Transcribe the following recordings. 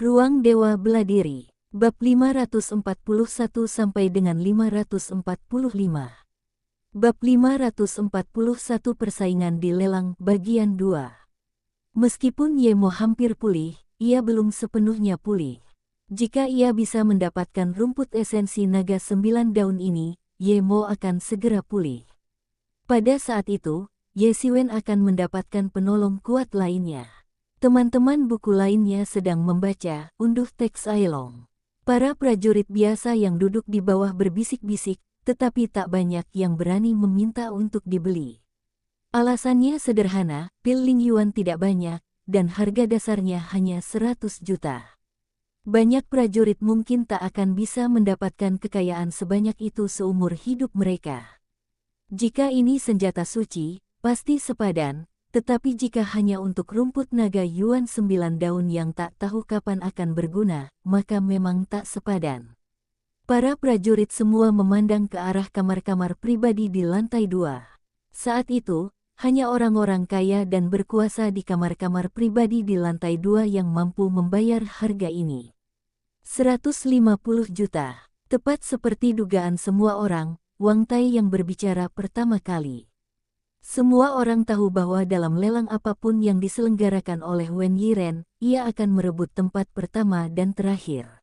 Ruang Dewa Beladiri, bab 541 sampai dengan 545. Bab 541 Persaingan di Lelang bagian 2. Meskipun Yemo hampir pulih, ia belum sepenuhnya pulih. Jika ia bisa mendapatkan rumput esensi naga 9 daun ini, Yemo akan segera pulih. Pada saat itu, Ye Siwen akan mendapatkan penolong kuat lainnya. Teman-teman buku lainnya sedang membaca, unduh teks Ailong. Para prajurit biasa yang duduk di bawah berbisik-bisik, tetapi tak banyak yang berani meminta untuk dibeli. Alasannya sederhana, pil Ling Yuan tidak banyak, dan harga dasarnya hanya 100 juta. Banyak prajurit mungkin tak akan bisa mendapatkan kekayaan sebanyak itu seumur hidup mereka. Jika ini senjata suci, pasti sepadan, tetapi jika hanya untuk rumput naga Yuan 9 daun yang tak tahu kapan akan berguna, maka memang tak sepadan. Para prajurit semua memandang ke arah kamar-kamar pribadi di lantai 2. Saat itu, hanya orang-orang kaya dan berkuasa di kamar-kamar pribadi di lantai 2 yang mampu membayar harga ini. 150 juta. Tepat seperti dugaan semua orang, Wang Tai yang berbicara pertama kali. Semua orang tahu bahwa dalam lelang apapun yang diselenggarakan oleh Wen Yiren, ia akan merebut tempat pertama dan terakhir.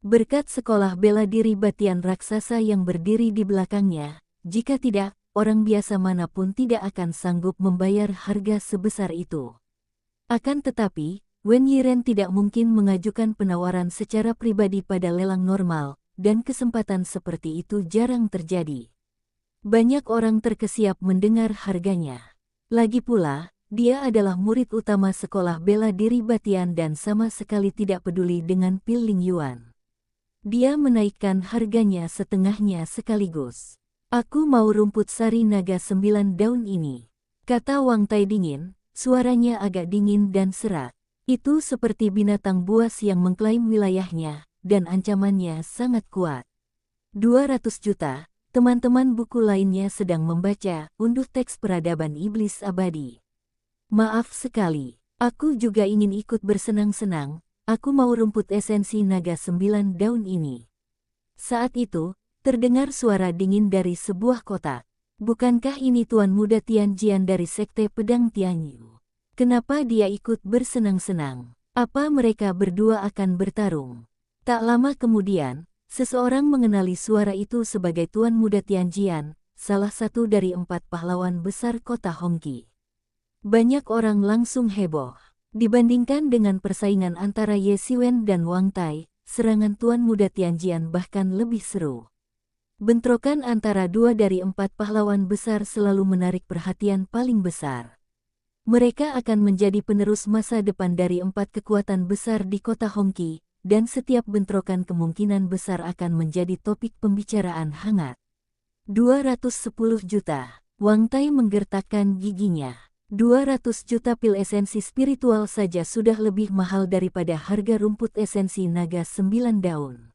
Berkat sekolah bela diri batian raksasa yang berdiri di belakangnya, jika tidak, orang biasa manapun tidak akan sanggup membayar harga sebesar itu. Akan tetapi, Wen Yiren tidak mungkin mengajukan penawaran secara pribadi pada lelang normal, dan kesempatan seperti itu jarang terjadi. Banyak orang terkesiap mendengar harganya. Lagi pula, dia adalah murid utama sekolah bela diri batian dan sama sekali tidak peduli dengan pil Ling Yuan. Dia menaikkan harganya setengahnya sekaligus. Aku mau rumput sari naga 9 daun ini, kata Wang Tai dingin, suaranya agak dingin dan serak. Itu seperti binatang buas yang mengklaim wilayahnya, dan ancamannya sangat kuat. 200 juta. Teman-teman buku lainnya sedang membaca, unduh teks peradaban iblis abadi. Maaf sekali, aku juga ingin ikut bersenang-senang, aku mau rumput esensi naga 9 daun ini. Saat itu, terdengar suara dingin dari sebuah kotak. Bukankah ini Tuan Muda Tianjian dari Sekte Pedang Tianyu? Kenapa dia ikut bersenang-senang? Apa mereka berdua akan bertarung? Tak lama kemudian, seseorang mengenali suara itu sebagai Tuan Muda Tianjian, salah satu dari 4 pahlawan besar kota Hongqi. Banyak orang langsung heboh. Dibandingkan dengan persaingan antara Ye Siwen dan Wang Tai, serangan Tuan Muda Tianjian bahkan lebih seru. Bentrokan antara 2 dari 4 pahlawan besar selalu menarik perhatian paling besar. Mereka akan menjadi penerus masa depan dari 4 kekuatan besar di kota Hongqi, dan setiap bentrokan kemungkinan besar akan menjadi topik pembicaraan hangat. 210 juta. Wang Tai menggertakkan giginya. 200 juta pil esensi spiritual saja sudah lebih mahal daripada harga rumput esensi naga 9 daun.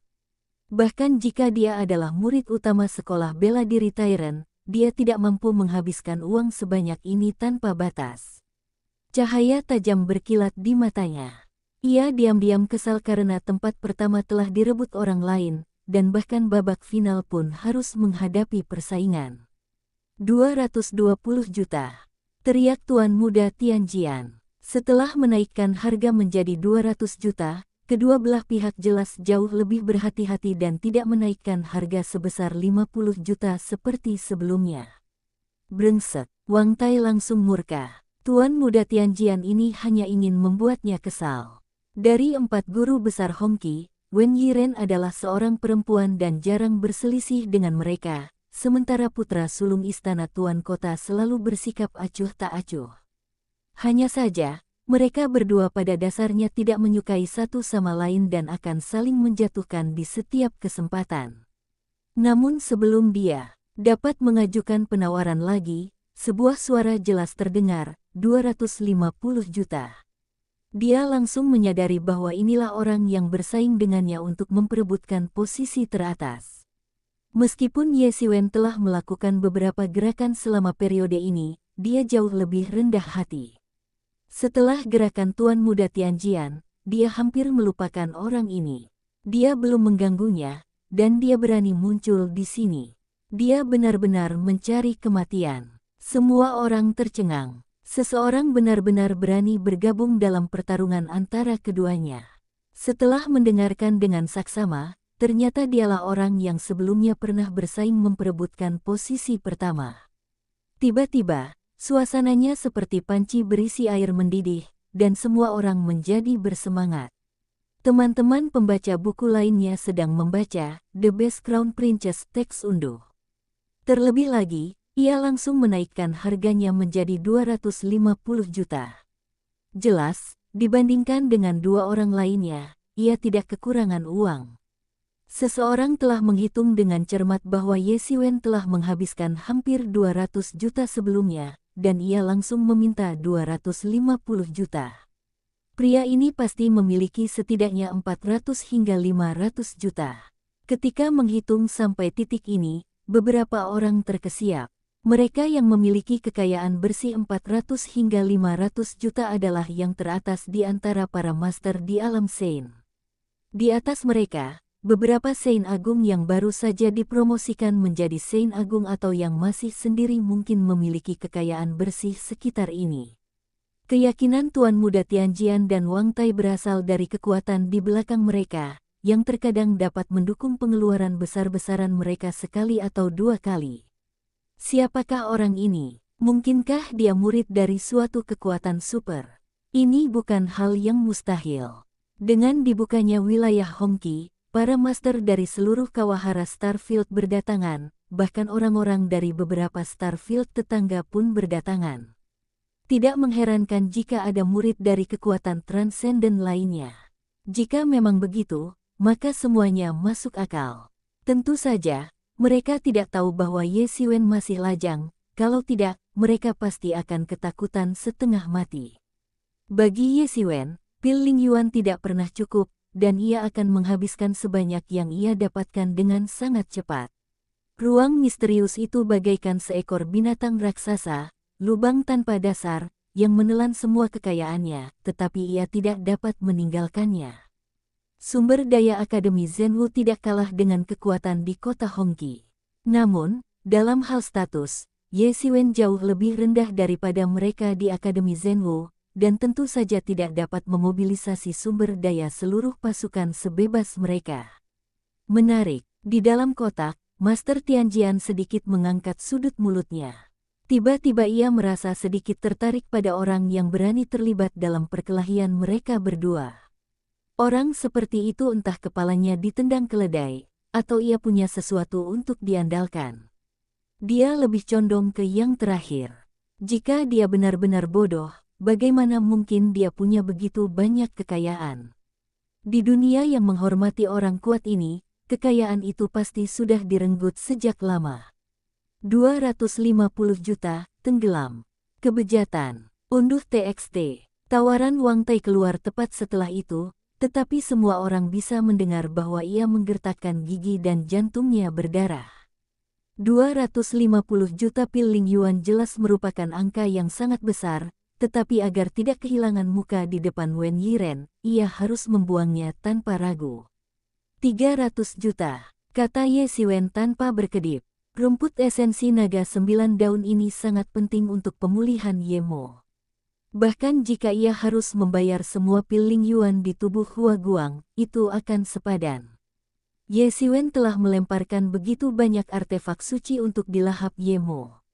Bahkan jika dia adalah murid utama sekolah bela diri Tyrant, dia tidak mampu menghabiskan uang sebanyak ini tanpa batas. Cahaya tajam berkilat di matanya. Ia diam-diam kesal karena tempat pertama telah direbut orang lain, dan bahkan babak final pun harus menghadapi persaingan. 220 juta. Teriak Tuan Muda Tianjian. Setelah menaikkan harga menjadi 200 juta, kedua belah pihak jelas jauh lebih berhati-hati dan tidak menaikkan harga sebesar 50 juta seperti sebelumnya. Brengsek, Wang Tai langsung murka. Tuan Muda Tianjian ini hanya ingin membuatnya kesal. Dari 4 guru besar Hongqi, Wen Yiren adalah seorang perempuan dan jarang berselisih dengan mereka, sementara putra sulung istana Tuan Kota selalu bersikap acuh tak acuh. Hanya saja, mereka berdua pada dasarnya tidak menyukai satu sama lain dan akan saling menjatuhkan di setiap kesempatan. Namun sebelum dia dapat mengajukan penawaran lagi, sebuah suara jelas terdengar, 250 juta. Dia langsung menyadari bahwa inilah orang yang bersaing dengannya untuk memperebutkan posisi teratas. Meskipun Ye Siwen telah melakukan beberapa gerakan selama periode ini, dia jauh lebih rendah hati. Setelah gerakan Tuan Muda Tianjian, dia hampir melupakan orang ini. Dia belum mengganggunya, dan dia berani muncul di sini. Dia benar-benar mencari kematian. Semua orang tercengang. Seseorang benar-benar berani bergabung dalam pertarungan antara keduanya. Setelah mendengarkan dengan saksama, ternyata dialah orang yang sebelumnya pernah bersaing memperebutkan posisi pertama. Tiba-tiba, suasananya seperti panci berisi air mendidih, dan semua orang menjadi bersemangat. Teman-teman pembaca buku lainnya sedang membaca The Best Crown Princess teks unduh. Terlebih lagi, ia langsung menaikkan harganya menjadi 250 juta. Jelas, dibandingkan dengan dua orang lainnya, ia tidak kekurangan uang. Seseorang telah menghitung dengan cermat bahwa Ye Xiwen telah menghabiskan hampir 200 juta sebelumnya, dan ia langsung meminta 250 juta. Pria ini pasti memiliki setidaknya 400 hingga 500 juta. Ketika menghitung sampai titik ini, beberapa orang terkesiap. Mereka yang memiliki kekayaan bersih 400 hingga 500 juta adalah yang teratas di antara para master di alam Sein. Di atas mereka, beberapa Sein Agung yang baru saja dipromosikan menjadi Sein Agung atau yang masih sendiri mungkin memiliki kekayaan bersih sekitar ini. Keyakinan Tuan Muda Tianjian dan Wang Tai berasal dari kekuatan di belakang mereka, yang terkadang dapat mendukung pengeluaran besar-besaran mereka sekali atau dua kali. Siapakah orang ini? Mungkinkah dia murid dari suatu kekuatan super? Ini bukan hal yang mustahil. Dengan dibukanya wilayah Hongqi, para master dari seluruh Kawahara Starfield berdatangan, bahkan orang-orang dari beberapa Starfield tetangga pun berdatangan. Tidak mengherankan jika ada murid dari kekuatan transenden lainnya. Jika memang begitu, maka semuanya masuk akal. Tentu saja, mereka tidak tahu bahwa Ye Xiwen masih lajang, kalau tidak, mereka pasti akan ketakutan setengah mati. Bagi Ye Xiwen, pil Ling Yuan tidak pernah cukup, dan ia akan menghabiskan sebanyak yang ia dapatkan dengan sangat cepat. Ruang misterius itu bagaikan seekor binatang raksasa, lubang tanpa dasar, yang menelan semua kekayaannya, tetapi ia tidak dapat meninggalkannya. Sumber daya Akademi Zhenwu tidak kalah dengan kekuatan di kota Hongqi. Namun, dalam hal status, Ye Xiwen jauh lebih rendah daripada mereka di Akademi Zhenwu, dan tentu saja tidak dapat memobilisasi sumber daya seluruh pasukan sebebas mereka. Menarik, di dalam kotak, Master Tianjian sedikit mengangkat sudut mulutnya. Tiba-tiba ia merasa sedikit tertarik pada orang yang berani terlibat dalam perkelahian mereka berdua. Orang seperti itu entah kepalanya ditendang keledai, atau ia punya sesuatu untuk diandalkan. Dia lebih condong ke yang terakhir. Jika dia benar-benar bodoh, bagaimana mungkin dia punya begitu banyak kekayaan? Di dunia yang menghormati orang kuat ini, kekayaan itu pasti sudah direnggut sejak lama. 250 juta, tenggelam. Kebejatan. Unduh TXT. Tawaran Wang Tai keluar tepat setelah itu, tetapi semua orang bisa mendengar bahwa ia menggertakkan gigi dan jantungnya berdarah. 250 juta pil Ling Yuan jelas merupakan angka yang sangat besar, tetapi agar tidak kehilangan muka di depan Wen Yiren, ia harus membuangnya tanpa ragu. 300 juta, kata Ye Xiwen tanpa berkedip. Rumput esensi naga 9 daun ini sangat penting untuk pemulihan Ye Mo. Bahkan jika ia harus membayar semua pil Ling Yuan di tubuh Hua Guang, itu akan sepadan. Ye Xiwen telah melemparkan begitu banyak artefak suci untuk dilahap Ye Mo.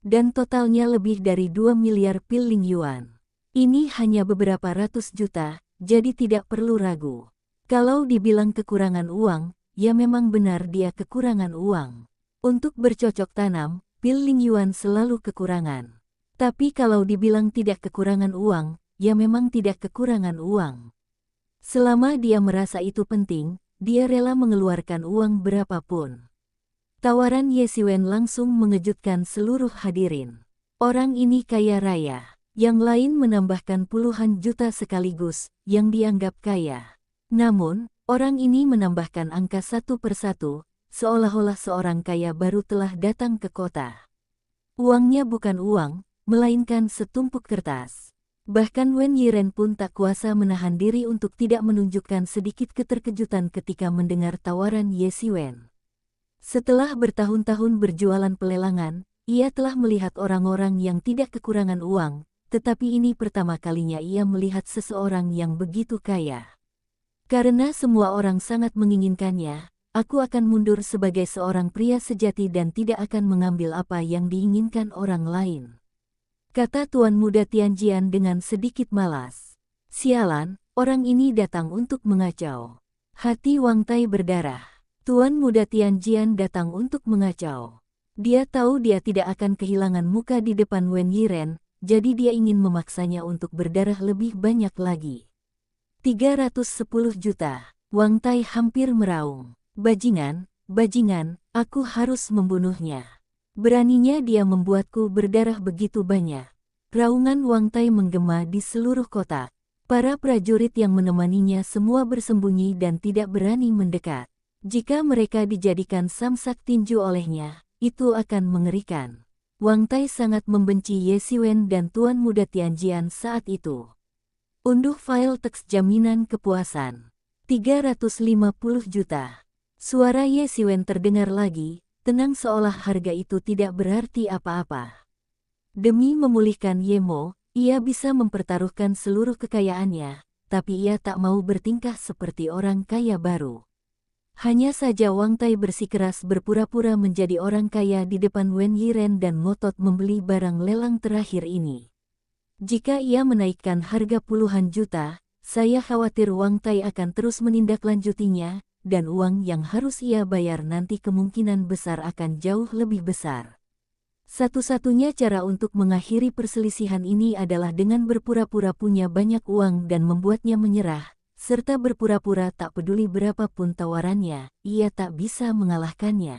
Dan totalnya lebih dari 2 miliar pil Ling Yuan. Ini hanya beberapa ratus juta, jadi tidak perlu ragu. Kalau dibilang kekurangan uang, ya memang benar dia kekurangan uang. Untuk bercocok tanam, pil Ling Yuan selalu kekurangan. Tapi kalau dibilang tidak kekurangan uang, ya memang tidak kekurangan uang. Selama dia merasa itu penting, dia rela mengeluarkan uang berapapun. Tawaran Ye Xiwen langsung mengejutkan seluruh hadirin. Orang ini kaya raya. Yang lain menambahkan puluhan juta sekaligus, yang dianggap kaya. Namun, orang ini menambahkan angka satu persatu, seolah-olah seorang kaya baru telah datang ke kota. Uangnya bukan uang, melainkan setumpuk kertas. Bahkan Wen Yiren pun tak kuasa menahan diri untuk tidak menunjukkan sedikit keterkejutan ketika mendengar tawaran Ye Siwen. Setelah bertahun-tahun berjualan pelelangan, ia telah melihat orang-orang yang tidak kekurangan uang, tetapi ini pertama kalinya ia melihat seseorang yang begitu kaya. Karena semua orang sangat menginginkannya, aku akan mundur sebagai seorang pria sejati dan tidak akan mengambil apa yang diinginkan orang lain, kata Tuan Muda Tianjian dengan sedikit malas. Sialan, orang ini datang untuk mengacau. Hati Wang Tai berdarah. Tuan Muda Tianjian datang untuk mengacau. Dia tahu dia tidak akan kehilangan muka di depan Wen Yiren, jadi dia ingin memaksanya untuk berdarah lebih banyak lagi. 310 juta. Wang Tai hampir meraung. Bajingan, bajingan, aku harus membunuhnya. Beraninya dia membuatku berdarah begitu banyak. Raungan Wang Tai menggema di seluruh kota. Para prajurit yang menemaninya semua bersembunyi dan tidak berani mendekat. Jika mereka dijadikan samsak tinju olehnya, itu akan mengerikan. Wang Tai sangat membenci Ye Siwen dan Tuan Muda Tianjian saat itu. Unduh file teks jaminan kepuasan. 350 juta. Suara Ye Siwen terdengar lagi, tenang seolah harga itu tidak berarti apa-apa. Demi memulihkan Ye Mo, ia bisa mempertaruhkan seluruh kekayaannya, tapi ia tak mau bertingkah seperti orang kaya baru. Hanya saja Wang Tai bersikeras berpura-pura menjadi orang kaya di depan Wen Yiren dan ngotot membeli barang lelang terakhir ini. Jika ia menaikkan harga puluhan juta, saya khawatir Wang Tai akan terus menindaklanjutinya, dan uang yang harus ia bayar nanti kemungkinan besar akan jauh lebih besar. Satu-satunya cara untuk mengakhiri perselisihan ini adalah dengan berpura-pura punya banyak uang dan membuatnya menyerah, serta berpura-pura tak peduli berapapun tawarannya, ia tak bisa mengalahkannya.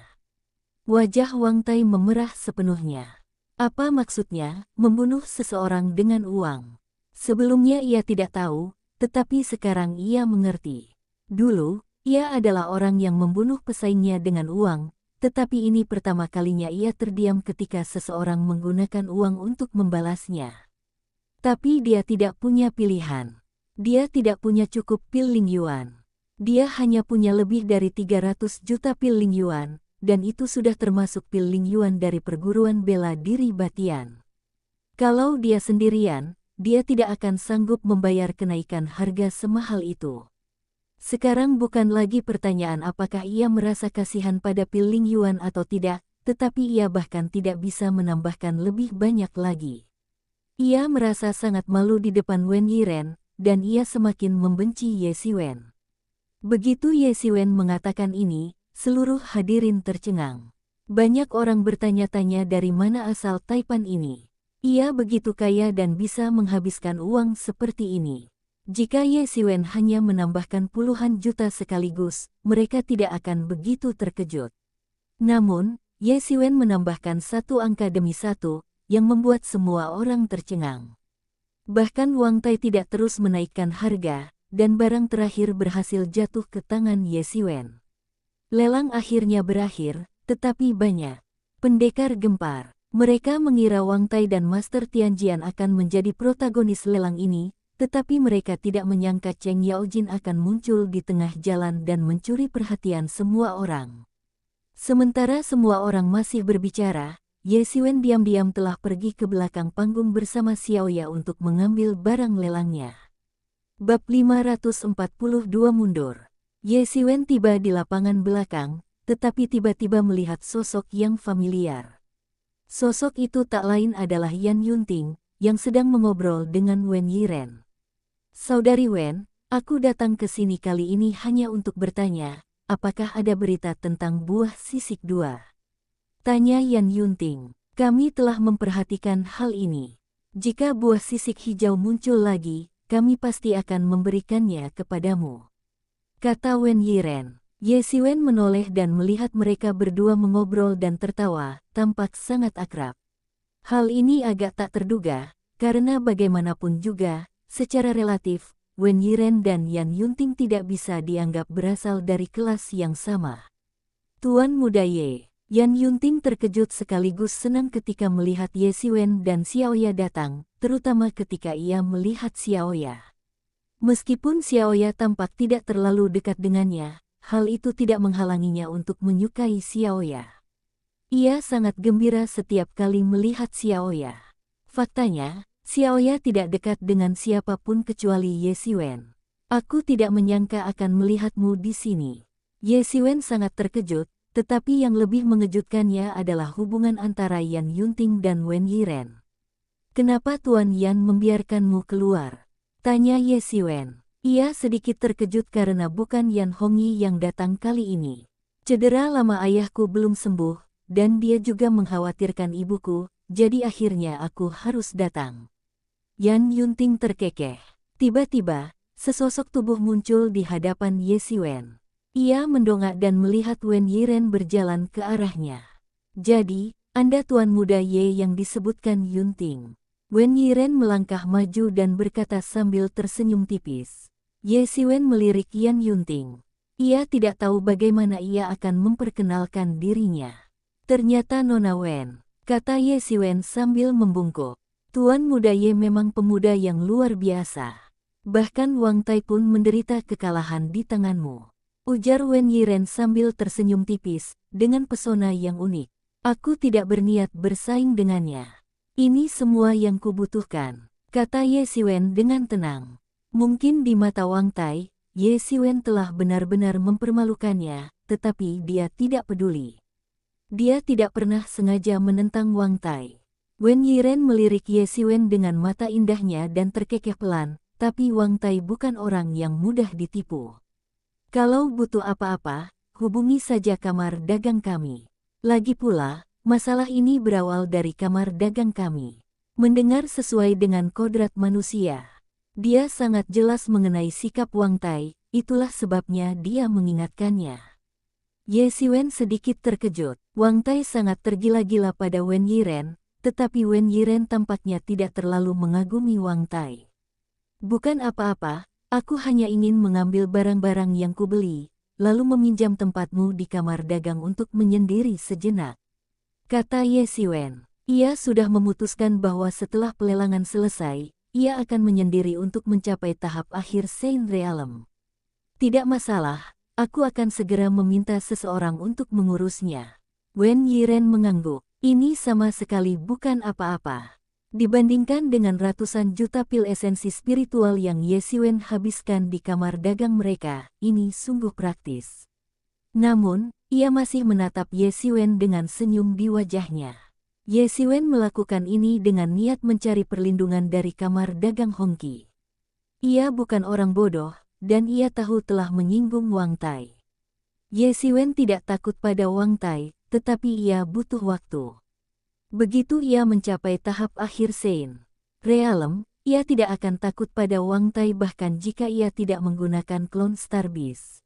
Wajah Wang Tai memerah sepenuhnya. Apa maksudnya, membunuh seseorang dengan uang? Sebelumnya ia tidak tahu, tetapi sekarang ia mengerti. Dulu, ia adalah orang yang membunuh pesaingnya dengan uang, tetapi ini pertama kalinya ia terdiam ketika seseorang menggunakan uang untuk membalasnya. Tapi dia tidak punya pilihan. Dia tidak punya cukup pil Ling Yuan. Dia hanya punya lebih dari 300 juta pil Ling Yuan, dan itu sudah termasuk pil Ling Yuan dari perguruan bela diri Batian. Kalau dia sendirian, dia tidak akan sanggup membayar kenaikan harga semahal itu. Sekarang bukan lagi pertanyaan apakah ia merasa kasihan pada pil Ling Yuan atau tidak, tetapi ia bahkan tidak bisa menambahkan lebih banyak lagi. Ia merasa sangat malu di depan Wen Yiren, dan ia semakin membenci Ye Siwen. Begitu Ye Siwen mengatakan ini, seluruh hadirin tercengang. Banyak orang bertanya-tanya dari mana asal Taipan ini. Ia begitu kaya dan bisa menghabiskan uang seperti ini. Jika Ye Siwen hanya menambahkan puluhan juta sekaligus, mereka tidak akan begitu terkejut. Namun, Ye Siwen menambahkan satu angka demi satu, yang membuat semua orang tercengang. Bahkan Wang Tai tidak terus menaikkan harga, dan barang terakhir berhasil jatuh ke tangan Ye Siwen. Lelang akhirnya berakhir, tetapi banyak pendekar gempar. Mereka mengira Wang Tai dan Master Tianjian akan menjadi protagonis lelang ini, tetapi mereka tidak menyangka Cheng Yaojin akan muncul di tengah jalan dan mencuri perhatian semua orang. Sementara semua orang masih berbicara, Ye Siwen diam-diam telah pergi ke belakang panggung bersama Xiaoya untuk mengambil barang lelangnya. Bab 542 mundur. Ye Siwen tiba di lapangan belakang, tetapi tiba-tiba melihat sosok yang familiar. Sosok itu tak lain adalah Yan Yunting, yang sedang mengobrol dengan Wen Yiren. Saudari Wen, aku datang ke sini kali ini hanya untuk bertanya, apakah ada berita tentang buah sisik 2? Tanya Yan Yunting. Kami telah memperhatikan hal ini. Jika buah sisik hijau muncul lagi, kami pasti akan memberikannya kepadamu, kata Wen Yiren. Ye Siwen menoleh dan melihat mereka berdua mengobrol dan tertawa, tampak sangat akrab. Hal ini agak tak terduga, karena bagaimanapun juga, secara relatif, Wen Yiren dan Yan Yunting tidak bisa dianggap berasal dari kelas yang sama. Tuan Muda Ye. Yan Yunting terkejut sekaligus senang ketika melihat Ye Siwen dan Xiaoya datang, terutama ketika ia melihat Xiaoya. Meskipun Xiaoya tampak tidak terlalu dekat dengannya, hal itu tidak menghalanginya untuk menyukai Xiaoya. Ia sangat gembira setiap kali melihat Xiaoya. Faktanya, Xiaoya tidak dekat dengan siapapun kecuali Ye Xiwen. Aku tidak menyangka akan melihatmu di sini. Ye Xiwen sangat terkejut, tetapi yang lebih mengejutkannya adalah hubungan antara Yan Yunting dan Wen Yiren. Kenapa Tuan Yan membiarkanmu keluar? Tanya Ye Xiwen. Ia sedikit terkejut karena bukan Yan Hongyi yang datang kali ini. Cedera lama ayahku belum sembuh, dan dia juga mengkhawatirkan ibuku, jadi akhirnya aku harus datang. Yan Yunting terkekeh. Tiba-tiba, sesosok tubuh muncul di hadapan Ye Xiwen. Ia mendongak dan melihat Wen Yiren berjalan ke arahnya. Jadi, Anda Tuan Muda Ye yang disebutkan Yunting. Wen Yiren melangkah maju dan berkata sambil tersenyum tipis. Ye Xiwen melirik Yan Yunting. Ia tidak tahu bagaimana ia akan memperkenalkan dirinya. Ternyata Nona Wen, kata Ye Xiwen sambil membungkuk. Tuan Muda Ye memang pemuda yang luar biasa. Bahkan Wang Tai pun menderita kekalahan di tanganmu. Ujar Wen Yiren sambil tersenyum tipis, dengan pesona yang unik. Aku tidak berniat bersaing dengannya. Ini semua yang kubutuhkan, kata Ye Xiwen dengan tenang. Mungkin di mata Wang Tai, Ye Xiwen telah benar-benar mempermalukannya, tetapi dia tidak peduli. Dia tidak pernah sengaja menentang Wang Tai. Wen Yiren melirik Ye Xiwen dengan mata indahnya dan terkekeh pelan, tapi Wang Tai bukan orang yang mudah ditipu. Kalau butuh apa-apa, hubungi saja kamar dagang kami. Lagi pula, masalah ini berawal dari kamar dagang kami. Mendengar sesuai dengan kodrat manusia. Dia sangat jelas mengenai sikap Wang Tai, itulah sebabnya dia mengingatkannya. Ye Xiwen sedikit terkejut. Wang Tai sangat tergila-gila pada Wen Yiren, tetapi Wen Yiren tampaknya tidak terlalu mengagumi Wang Tai. Bukan apa-apa. Aku hanya ingin mengambil barang-barang yang kubeli, lalu meminjam tempatmu di kamar dagang untuk menyendiri sejenak. Kata Ye Xiwen. Ia sudah memutuskan bahwa setelah pelelangan selesai, ia akan menyendiri untuk mencapai tahap akhir Saint Realm. Tidak masalah, aku akan segera meminta seseorang untuk mengurusnya. Wen Yiren mengangguk. Ini sama sekali bukan apa-apa. Dibandingkan dengan ratusan juta pil esensi spiritual yang Ye Xiwen habiskan di kamar dagang mereka, ini sungguh praktis. Namun, ia masih menatap Ye Xiwen dengan senyum di wajahnya. Ye Xiwen melakukan ini dengan niat mencari perlindungan dari kamar dagang Hongqi. Ia bukan orang bodoh, dan ia tahu telah menyinggung Wang Tai. Ye Xiwen tidak takut pada Wang Tai, tetapi ia butuh waktu. Begitu ia mencapai tahap akhir Saint Realm, ia tidak akan takut pada Wang Tai bahkan jika ia tidak menggunakan klon Star Beast.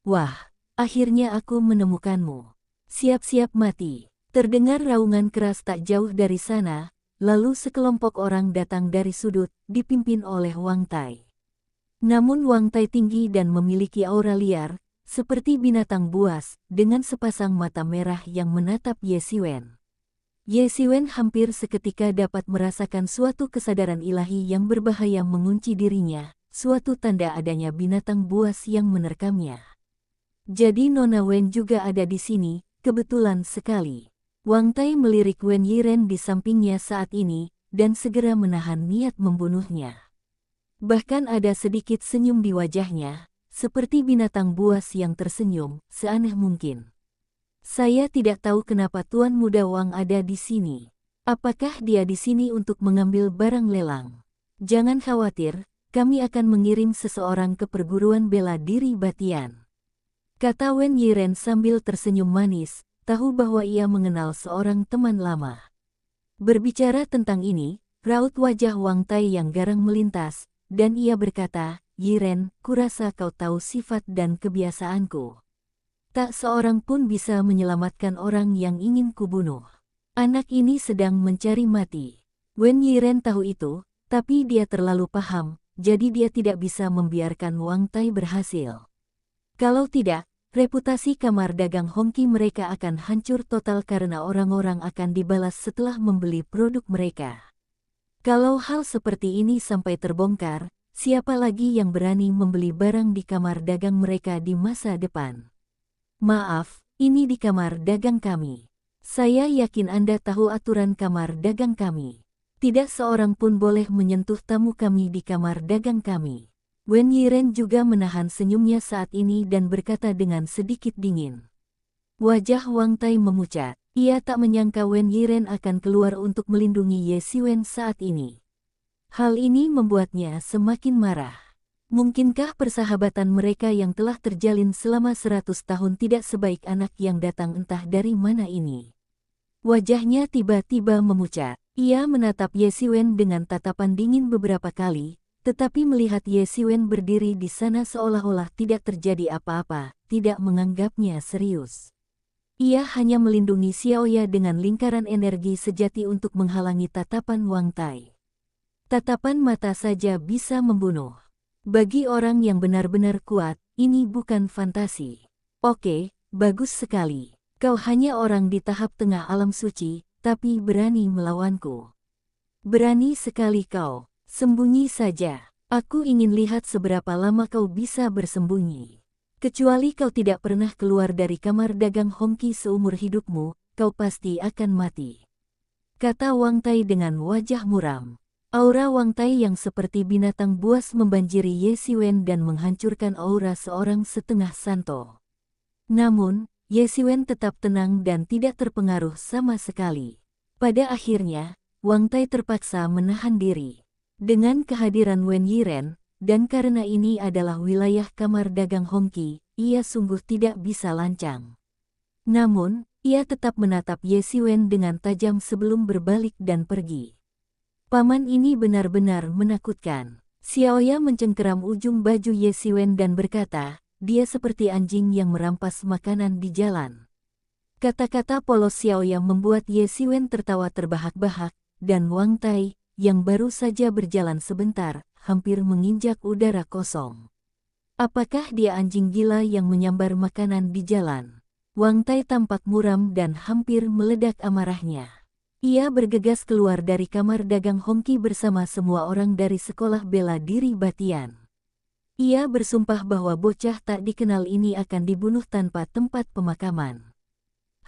Wah, akhirnya aku menemukanmu. Siap-siap mati. Terdengar raungan keras tak jauh dari sana, lalu sekelompok orang datang dari sudut, dipimpin oleh Wang Tai. Namun Wang Tai tinggi dan memiliki aura liar, seperti binatang buas, dengan sepasang mata merah yang menatap Ye Xiwen. Ye Xiwen hampir seketika dapat merasakan suatu kesadaran ilahi yang berbahaya mengunci dirinya, suatu tanda adanya binatang buas yang menerkamnya. Jadi Nona Wen juga ada di sini, kebetulan sekali. Wang Tai melirik Wen Yiren di sampingnya saat ini, dan segera menahan niat membunuhnya. Bahkan ada sedikit senyum di wajahnya, seperti binatang buas yang tersenyum, seaneh mungkin. Saya tidak tahu kenapa Tuan Muda Wang ada di sini. Apakah dia di sini untuk mengambil barang lelang? Jangan khawatir, kami akan mengirim seseorang ke perguruan bela diri Batian. Kata Wen Yiren sambil tersenyum manis, tahu bahwa ia mengenal seorang teman lama. Berbicara tentang ini, raut wajah Wang Tai yang garang melintas, dan ia berkata, Yiren, kurasa kau tahu sifat dan kebiasaanku. Tak seorang pun bisa menyelamatkan orang yang ingin kubunuh. Anak ini sedang mencari mati. Wen Yiren tahu itu, tapi dia terlalu paham, jadi dia tidak bisa membiarkan Wang Tai berhasil. Kalau tidak, reputasi kamar dagang Hongqi mereka akan hancur total karena orang-orang akan dibalas setelah membeli produk mereka. Kalau hal seperti ini sampai terbongkar, siapa lagi yang berani membeli barang di kamar dagang mereka di masa depan? Maaf, ini di kamar dagang kami. Saya yakin Anda tahu aturan kamar dagang kami. Tidak seorang pun boleh menyentuh tamu kami di kamar dagang kami. Wen Yiren juga menahan senyumnya saat ini dan berkata dengan sedikit dingin. Wajah Wang Tai memucat. Ia tak menyangka Wen Yiren akan keluar untuk melindungi Ye Siwen saat ini. Hal ini membuatnya semakin marah. Mungkinkah persahabatan mereka yang telah terjalin selama 100 tahun tidak sebaik anak yang datang entah dari mana ini? Wajahnya tiba-tiba memucat. Ia menatap Ye Siwen dengan tatapan dingin beberapa kali, tetapi melihat Ye Siwen berdiri di sana seolah-olah tidak terjadi apa-apa, tidak menganggapnya serius. Ia hanya melindungi Xiaoya dengan lingkaran energi sejati untuk menghalangi tatapan Wang Tai. Tatapan mata saja bisa membunuh. Bagi orang yang benar-benar kuat, ini bukan fantasi. Oke, bagus sekali. Kau hanya orang di tahap tengah alam suci, tapi berani melawanku. Berani sekali kau. Sembunyi saja. Aku ingin lihat seberapa lama kau bisa bersembunyi. Kecuali kau tidak pernah keluar dari kamar dagang Hongqi seumur hidupmu, kau pasti akan mati. Kata Wang Tai dengan wajah muram. Aura Wang Tai yang seperti binatang buas membanjiri Ye Siwen dan menghancurkan aura seorang setengah santo. Namun, Ye Siwen tetap tenang dan tidak terpengaruh sama sekali. Pada akhirnya, Wang Tai terpaksa menahan diri. Dengan kehadiran Wen Yiren, dan karena ini adalah wilayah kamar dagang Hongqi, ia sungguh tidak bisa lancang. Namun, ia tetap menatap Ye Siwen dengan tajam sebelum berbalik dan pergi. Paman ini benar-benar menakutkan. Xiaoya mencengkeram ujung baju Ye Siwen dan berkata, dia seperti anjing yang merampas makanan di jalan. Kata-kata polos Xiaoya membuat Ye Siwen tertawa terbahak-bahak, dan Wang Tai, yang baru saja berjalan sebentar, hampir menginjak udara kosong. Apakah dia anjing gila yang menyambar makanan di jalan? Wang Tai tampak muram dan hampir meledak amarahnya. Ia bergegas keluar dari kamar dagang Hongqi bersama semua orang dari sekolah bela diri Batian. Ia bersumpah bahwa bocah tak dikenal ini akan dibunuh tanpa tempat pemakaman.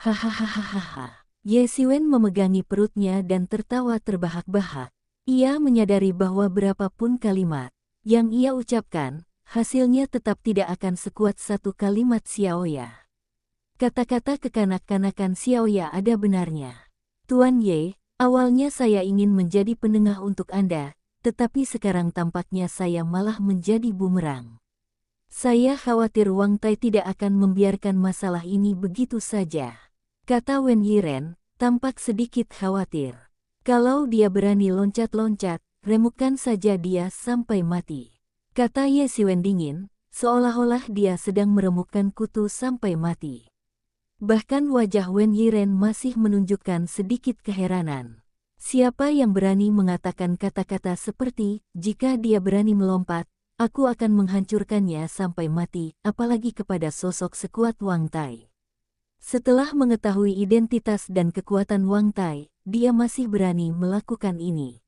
Hahaha. Ye Siwen memegangi perutnya dan tertawa terbahak-bahak. Ia menyadari bahwa berapapun kalimat yang ia ucapkan, hasilnya tetap tidak akan sekuat satu kalimat Xiaoya. Kata-kata kekanak-kanakan Xiaoya ada benarnya. Tuan Ye, awalnya saya ingin menjadi penengah untuk Anda, tetapi sekarang tampaknya saya malah menjadi bumerang. Saya khawatir Wang Tai tidak akan membiarkan masalah ini begitu saja. Kata Wen Yiren, tampak sedikit khawatir. Kalau dia berani loncat-loncat, remukkan saja dia sampai mati. Kata Ye Siwen dingin, seolah-olah dia sedang meremukkan kutu sampai mati. Bahkan wajah Wen Yiren masih menunjukkan sedikit keheranan. Siapa yang berani mengatakan kata-kata seperti, jika dia berani melompat, aku akan menghancurkannya sampai mati, apalagi kepada sosok sekuat Wang Tai. Setelah mengetahui identitas dan kekuatan Wang Tai, dia masih berani melakukan ini.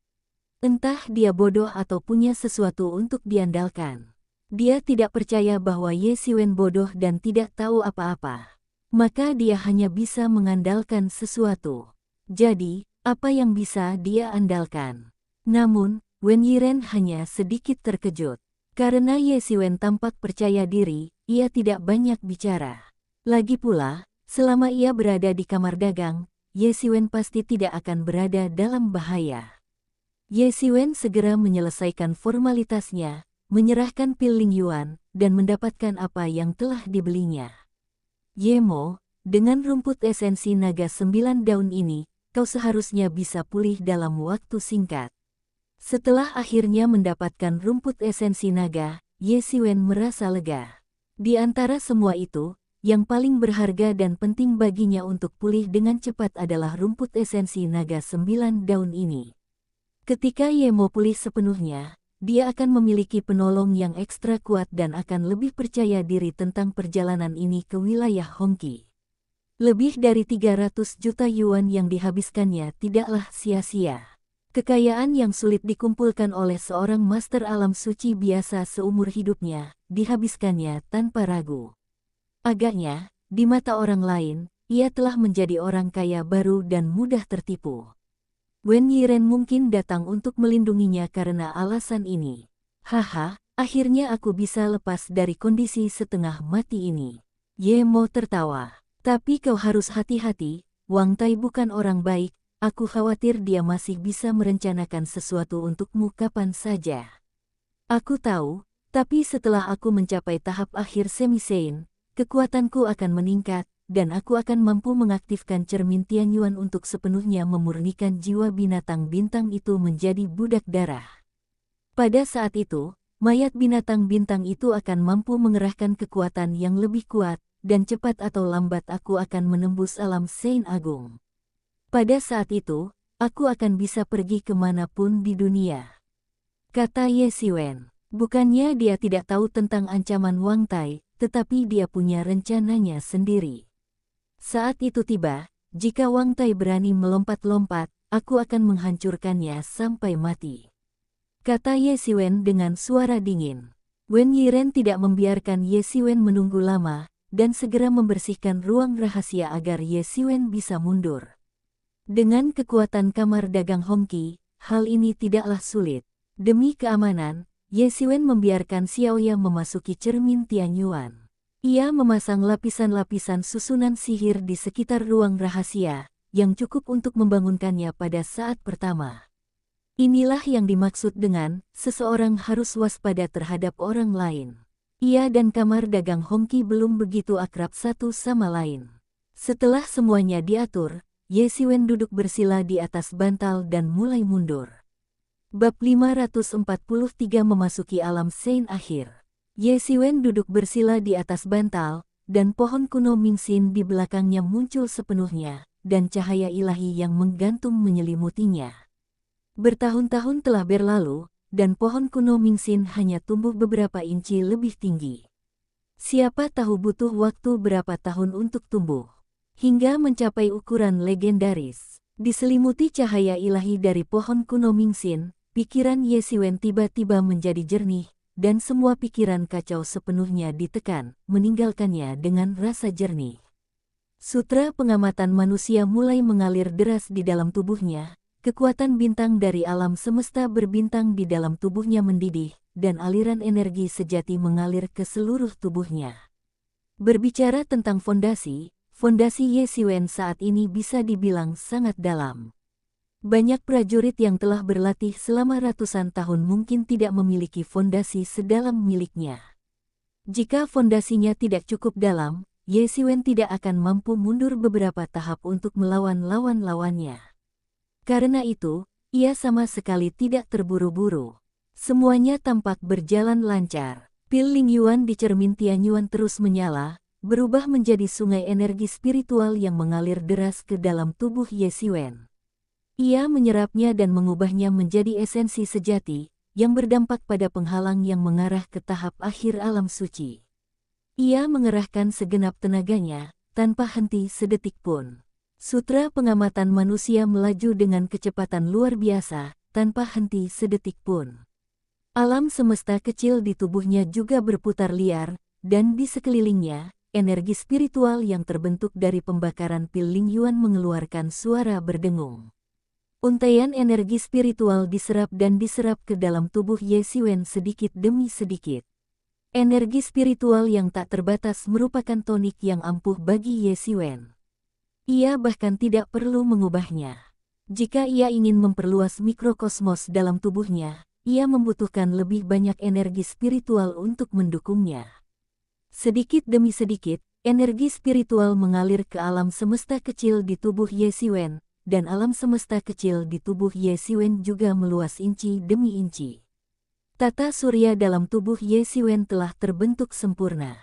Entah dia bodoh atau punya sesuatu untuk diandalkan. Dia tidak percaya bahwa Ye Siwen bodoh dan tidak tahu apa-apa. Maka dia hanya bisa mengandalkan sesuatu. Jadi, apa yang bisa dia andalkan? Namun, Wen Yiren hanya sedikit terkejut. Karena Ye Siwen tampak percaya diri, ia tidak banyak bicara. Lagi pula, selama ia berada di kamar dagang, Ye Siwen pasti tidak akan berada dalam bahaya. Ye Siwen segera menyelesaikan formalitasnya, menyerahkan pil Ling Yuan, dan mendapatkan apa yang telah dibelinya. Yemo, dengan rumput esensi naga 9 daun ini, kau seharusnya bisa pulih dalam waktu singkat. Setelah akhirnya mendapatkan rumput esensi naga, Ye Siwen merasa lega. Di antara semua itu, yang paling berharga dan penting baginya untuk pulih dengan cepat adalah rumput esensi naga 9 daun ini. Ketika Yemo pulih sepenuhnya, dia akan memiliki penolong yang ekstra kuat dan akan lebih percaya diri tentang perjalanan ini ke wilayah Hongqi. Lebih dari 300 juta yuan yang dihabiskannya tidaklah sia-sia. Kekayaan yang sulit dikumpulkan oleh seorang master alam suci biasa seumur hidupnya, dihabiskannya tanpa ragu. Agaknya, di mata orang lain, ia telah menjadi orang kaya baru dan mudah tertipu. Wen Yiren mungkin datang untuk melindunginya karena alasan ini. Haha, akhirnya aku bisa lepas dari kondisi setengah mati ini. Ye Mo tertawa. Tapi kau harus hati-hati, Wang Tai bukan orang baik. Aku khawatir dia masih bisa merencanakan sesuatu untukmu kapan saja. Aku tahu, tapi setelah aku mencapai tahap akhir semi-Sein, kekuatanku akan meningkat, dan aku akan mampu mengaktifkan cermin Tianyuan untuk sepenuhnya memurnikan jiwa binatang bintang itu menjadi budak darah. Pada saat itu, mayat binatang bintang itu akan mampu mengerahkan kekuatan yang lebih kuat, dan cepat atau lambat aku akan menembus alam Sein Agung. Pada saat itu, aku akan bisa pergi kemanapun di dunia. Kata Ye Siwen. Bukannya dia tidak tahu tentang ancaman Wang Tai, tetapi dia punya rencananya sendiri. Saat itu tiba, jika Wang Tai berani melompat-lompat, aku akan menghancurkannya sampai mati. Kata Ye Siwen dengan suara dingin. Wen Yiren tidak membiarkan Ye Siwen menunggu lama, dan segera membersihkan ruang rahasia agar Ye Siwen bisa mundur. Dengan kekuatan kamar dagang Hongqi, hal ini tidaklah sulit. Demi keamanan, Ye Siwen membiarkan Xiaoya memasuki cermin Tianyuan. Ia memasang lapisan-lapisan susunan sihir di sekitar ruang rahasia, yang cukup untuk membangunkannya pada saat pertama. Inilah yang dimaksud dengan, seseorang harus waspada terhadap orang lain. Ia dan kamar dagang Hongqi belum begitu akrab satu sama lain. Setelah semuanya diatur, Ye Siwen duduk bersila di atas bantal dan mulai mundur. Bab 543 memasuki alam Sein akhir. Ye Siwen duduk bersila di atas bantal, dan pohon kuno Mingxin di belakangnya muncul sepenuhnya, dan cahaya ilahi yang menggantung menyelimutinya. Bertahun-tahun telah berlalu, dan pohon kuno Mingxin hanya tumbuh beberapa inci lebih tinggi. Siapa tahu butuh waktu berapa tahun untuk tumbuh hingga mencapai ukuran legendaris. Diselimuti cahaya ilahi dari pohon kuno Mingxin, pikiran Ye Siwen tiba-tiba menjadi jernih, dan semua pikiran kacau sepenuhnya ditekan, meninggalkannya dengan rasa jernih. Sutra pengamatan manusia mulai mengalir deras di dalam tubuhnya, kekuatan bintang dari alam semesta berbintang di dalam tubuhnya mendidih, dan aliran energi sejati mengalir ke seluruh tubuhnya. Berbicara tentang fondasi Ye Siwen saat ini bisa dibilang sangat dalam. Banyak prajurit yang telah berlatih selama ratusan tahun mungkin tidak memiliki fondasi sedalam miliknya. Jika fondasinya tidak cukup dalam, Ye Siwen tidak akan mampu mundur beberapa tahap untuk melawan lawan-lawannya. Karena itu, ia sama sekali tidak terburu-buru. Semuanya tampak berjalan lancar. Pil Lingyuan di cermin Tianyuan terus menyala, berubah menjadi sungai energi spiritual yang mengalir deras ke dalam tubuh Ye Siwen. Ia menyerapnya dan mengubahnya menjadi esensi sejati, yang berdampak pada penghalang yang mengarah ke tahap akhir alam suci. Ia mengerahkan segenap tenaganya, tanpa henti sedetik pun. Sutra pengamatan manusia melaju dengan kecepatan luar biasa, tanpa henti sedetik pun. Alam semesta kecil di tubuhnya juga berputar liar, dan di sekelilingnya, energi spiritual yang terbentuk dari pembakaran pil Lingyuan mengeluarkan suara berdengung. Untaian energi spiritual diserap dan diserap ke dalam tubuh Ye Siwen sedikit demi sedikit. Energi spiritual yang tak terbatas merupakan tonik yang ampuh bagi Ye Siwen. Ia bahkan tidak perlu mengubahnya. Jika ia ingin memperluas mikrokosmos dalam tubuhnya, ia membutuhkan lebih banyak energi spiritual untuk mendukungnya. Sedikit demi sedikit, energi spiritual mengalir ke alam semesta kecil di tubuh Ye Siwen, dan alam semesta kecil di tubuh Ye Siwen juga meluas inci demi inci. Tata surya dalam tubuh Ye Siwen telah terbentuk sempurna.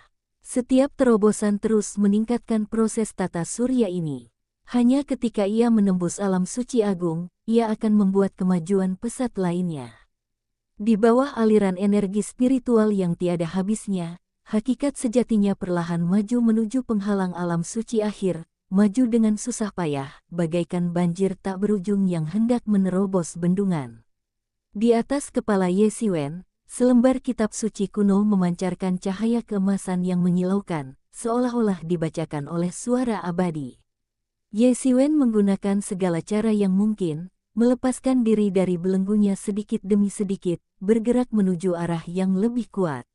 Setiap terobosan terus meningkatkan proses tata surya ini. Hanya ketika ia menembus alam suci agung, ia akan membuat kemajuan pesat lainnya. Di bawah aliran energi spiritual yang tiada habisnya, hakikat sejatinya perlahan maju menuju penghalang alam suci akhir, maju dengan susah payah, bagaikan banjir tak berujung yang hendak menerobos bendungan. Di atas kepala Ye Xiwen, selembar kitab suci kuno memancarkan cahaya keemasan yang menyilaukan, seolah-olah dibacakan oleh suara abadi. Ye Xiwen menggunakan segala cara yang mungkin, melepaskan diri dari belenggunya sedikit demi sedikit, bergerak menuju arah yang lebih kuat.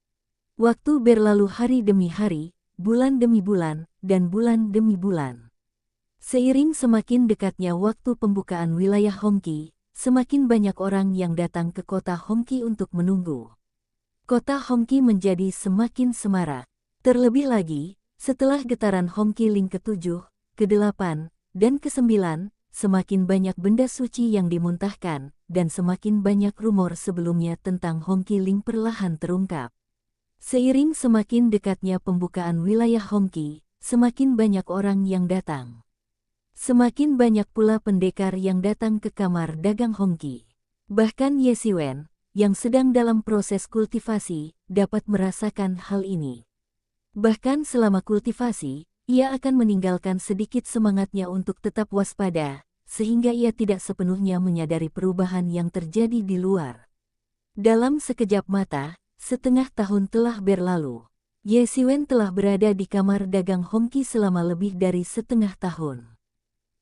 Waktu berlalu hari demi hari, bulan demi bulan, dan bulan demi bulan. Seiring semakin dekatnya waktu pembukaan wilayah Hongqi, semakin banyak orang yang datang ke kota Hongqi untuk menunggu. Kota Hongqi menjadi semakin semarak. Terlebih lagi, setelah getaran Hongqi Ling ke-7, ke-8, dan ke-9, semakin banyak benda suci yang dimuntahkan, dan semakin banyak rumor sebelumnya tentang Hongqi Ling perlahan terungkap. Seiring semakin dekatnya pembukaan wilayah Hongqi, semakin banyak orang yang datang. Semakin banyak pula pendekar yang datang ke kamar dagang Hongqi. Bahkan Ye Xiwen, yang sedang dalam proses kultivasi, dapat merasakan hal ini. Bahkan selama kultivasi, ia akan meninggalkan sedikit semangatnya untuk tetap waspada, sehingga ia tidak sepenuhnya menyadari perubahan yang terjadi di luar. Dalam sekejap mata, setengah tahun telah berlalu. Ye Xiwen telah berada di kamar dagang Hongqi selama lebih dari setengah tahun.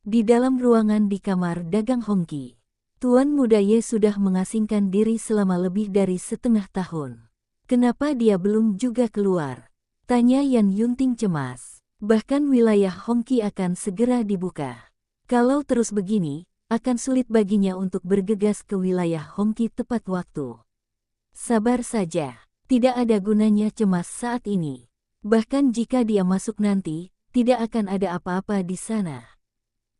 Di dalam ruangan di kamar dagang Hongqi, Tuan Muda Ye sudah mengasingkan diri selama lebih dari setengah tahun. Kenapa dia belum juga keluar? Tanya Yan Yunting cemas. Bahkan wilayah Hongqi akan segera dibuka. Kalau terus begini, akan sulit baginya untuk bergegas ke wilayah Hongqi tepat waktu. Sabar saja, tidak ada gunanya cemas saat ini. Bahkan jika dia masuk nanti, tidak akan ada apa-apa di sana.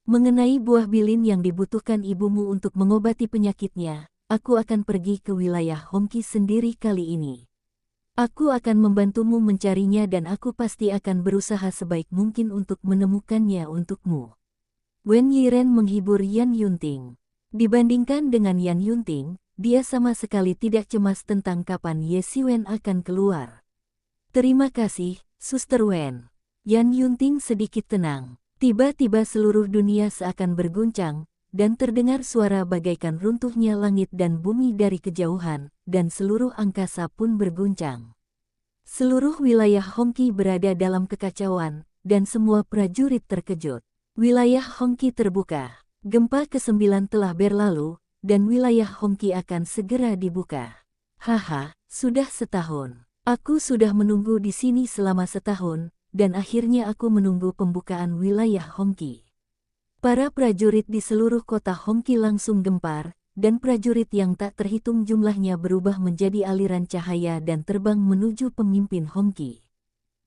Mengenai buah bilin yang dibutuhkan ibumu untuk mengobati penyakitnya, aku akan pergi ke wilayah Hongqi sendiri kali ini. Aku akan membantumu mencarinya dan aku pasti akan berusaha sebaik mungkin untuk menemukannya untukmu. Wen Yiren menghibur Yan Yunting. Dibandingkan dengan Yan Yunting, dia sama sekali tidak cemas tentang kapan Ye Xiwen akan keluar. Terima kasih, Suster Wen. Yan Yunting sedikit tenang. Tiba-tiba seluruh dunia seakan berguncang, dan terdengar suara bagaikan runtuhnya langit dan bumi dari kejauhan, dan seluruh angkasa pun berguncang. Seluruh wilayah Hongqi berada dalam kekacauan, dan semua prajurit terkejut. Wilayah Hongqi terbuka. Gempa ke-9 telah berlalu, dan wilayah Hongqi akan segera dibuka. Haha, sudah setahun. Aku sudah menunggu di sini selama setahun, dan akhirnya aku menunggu pembukaan wilayah Hongqi. Para prajurit di seluruh kota Hongqi langsung gempar, dan prajurit yang tak terhitung jumlahnya berubah menjadi aliran cahaya dan terbang menuju pemimpin Hongqi.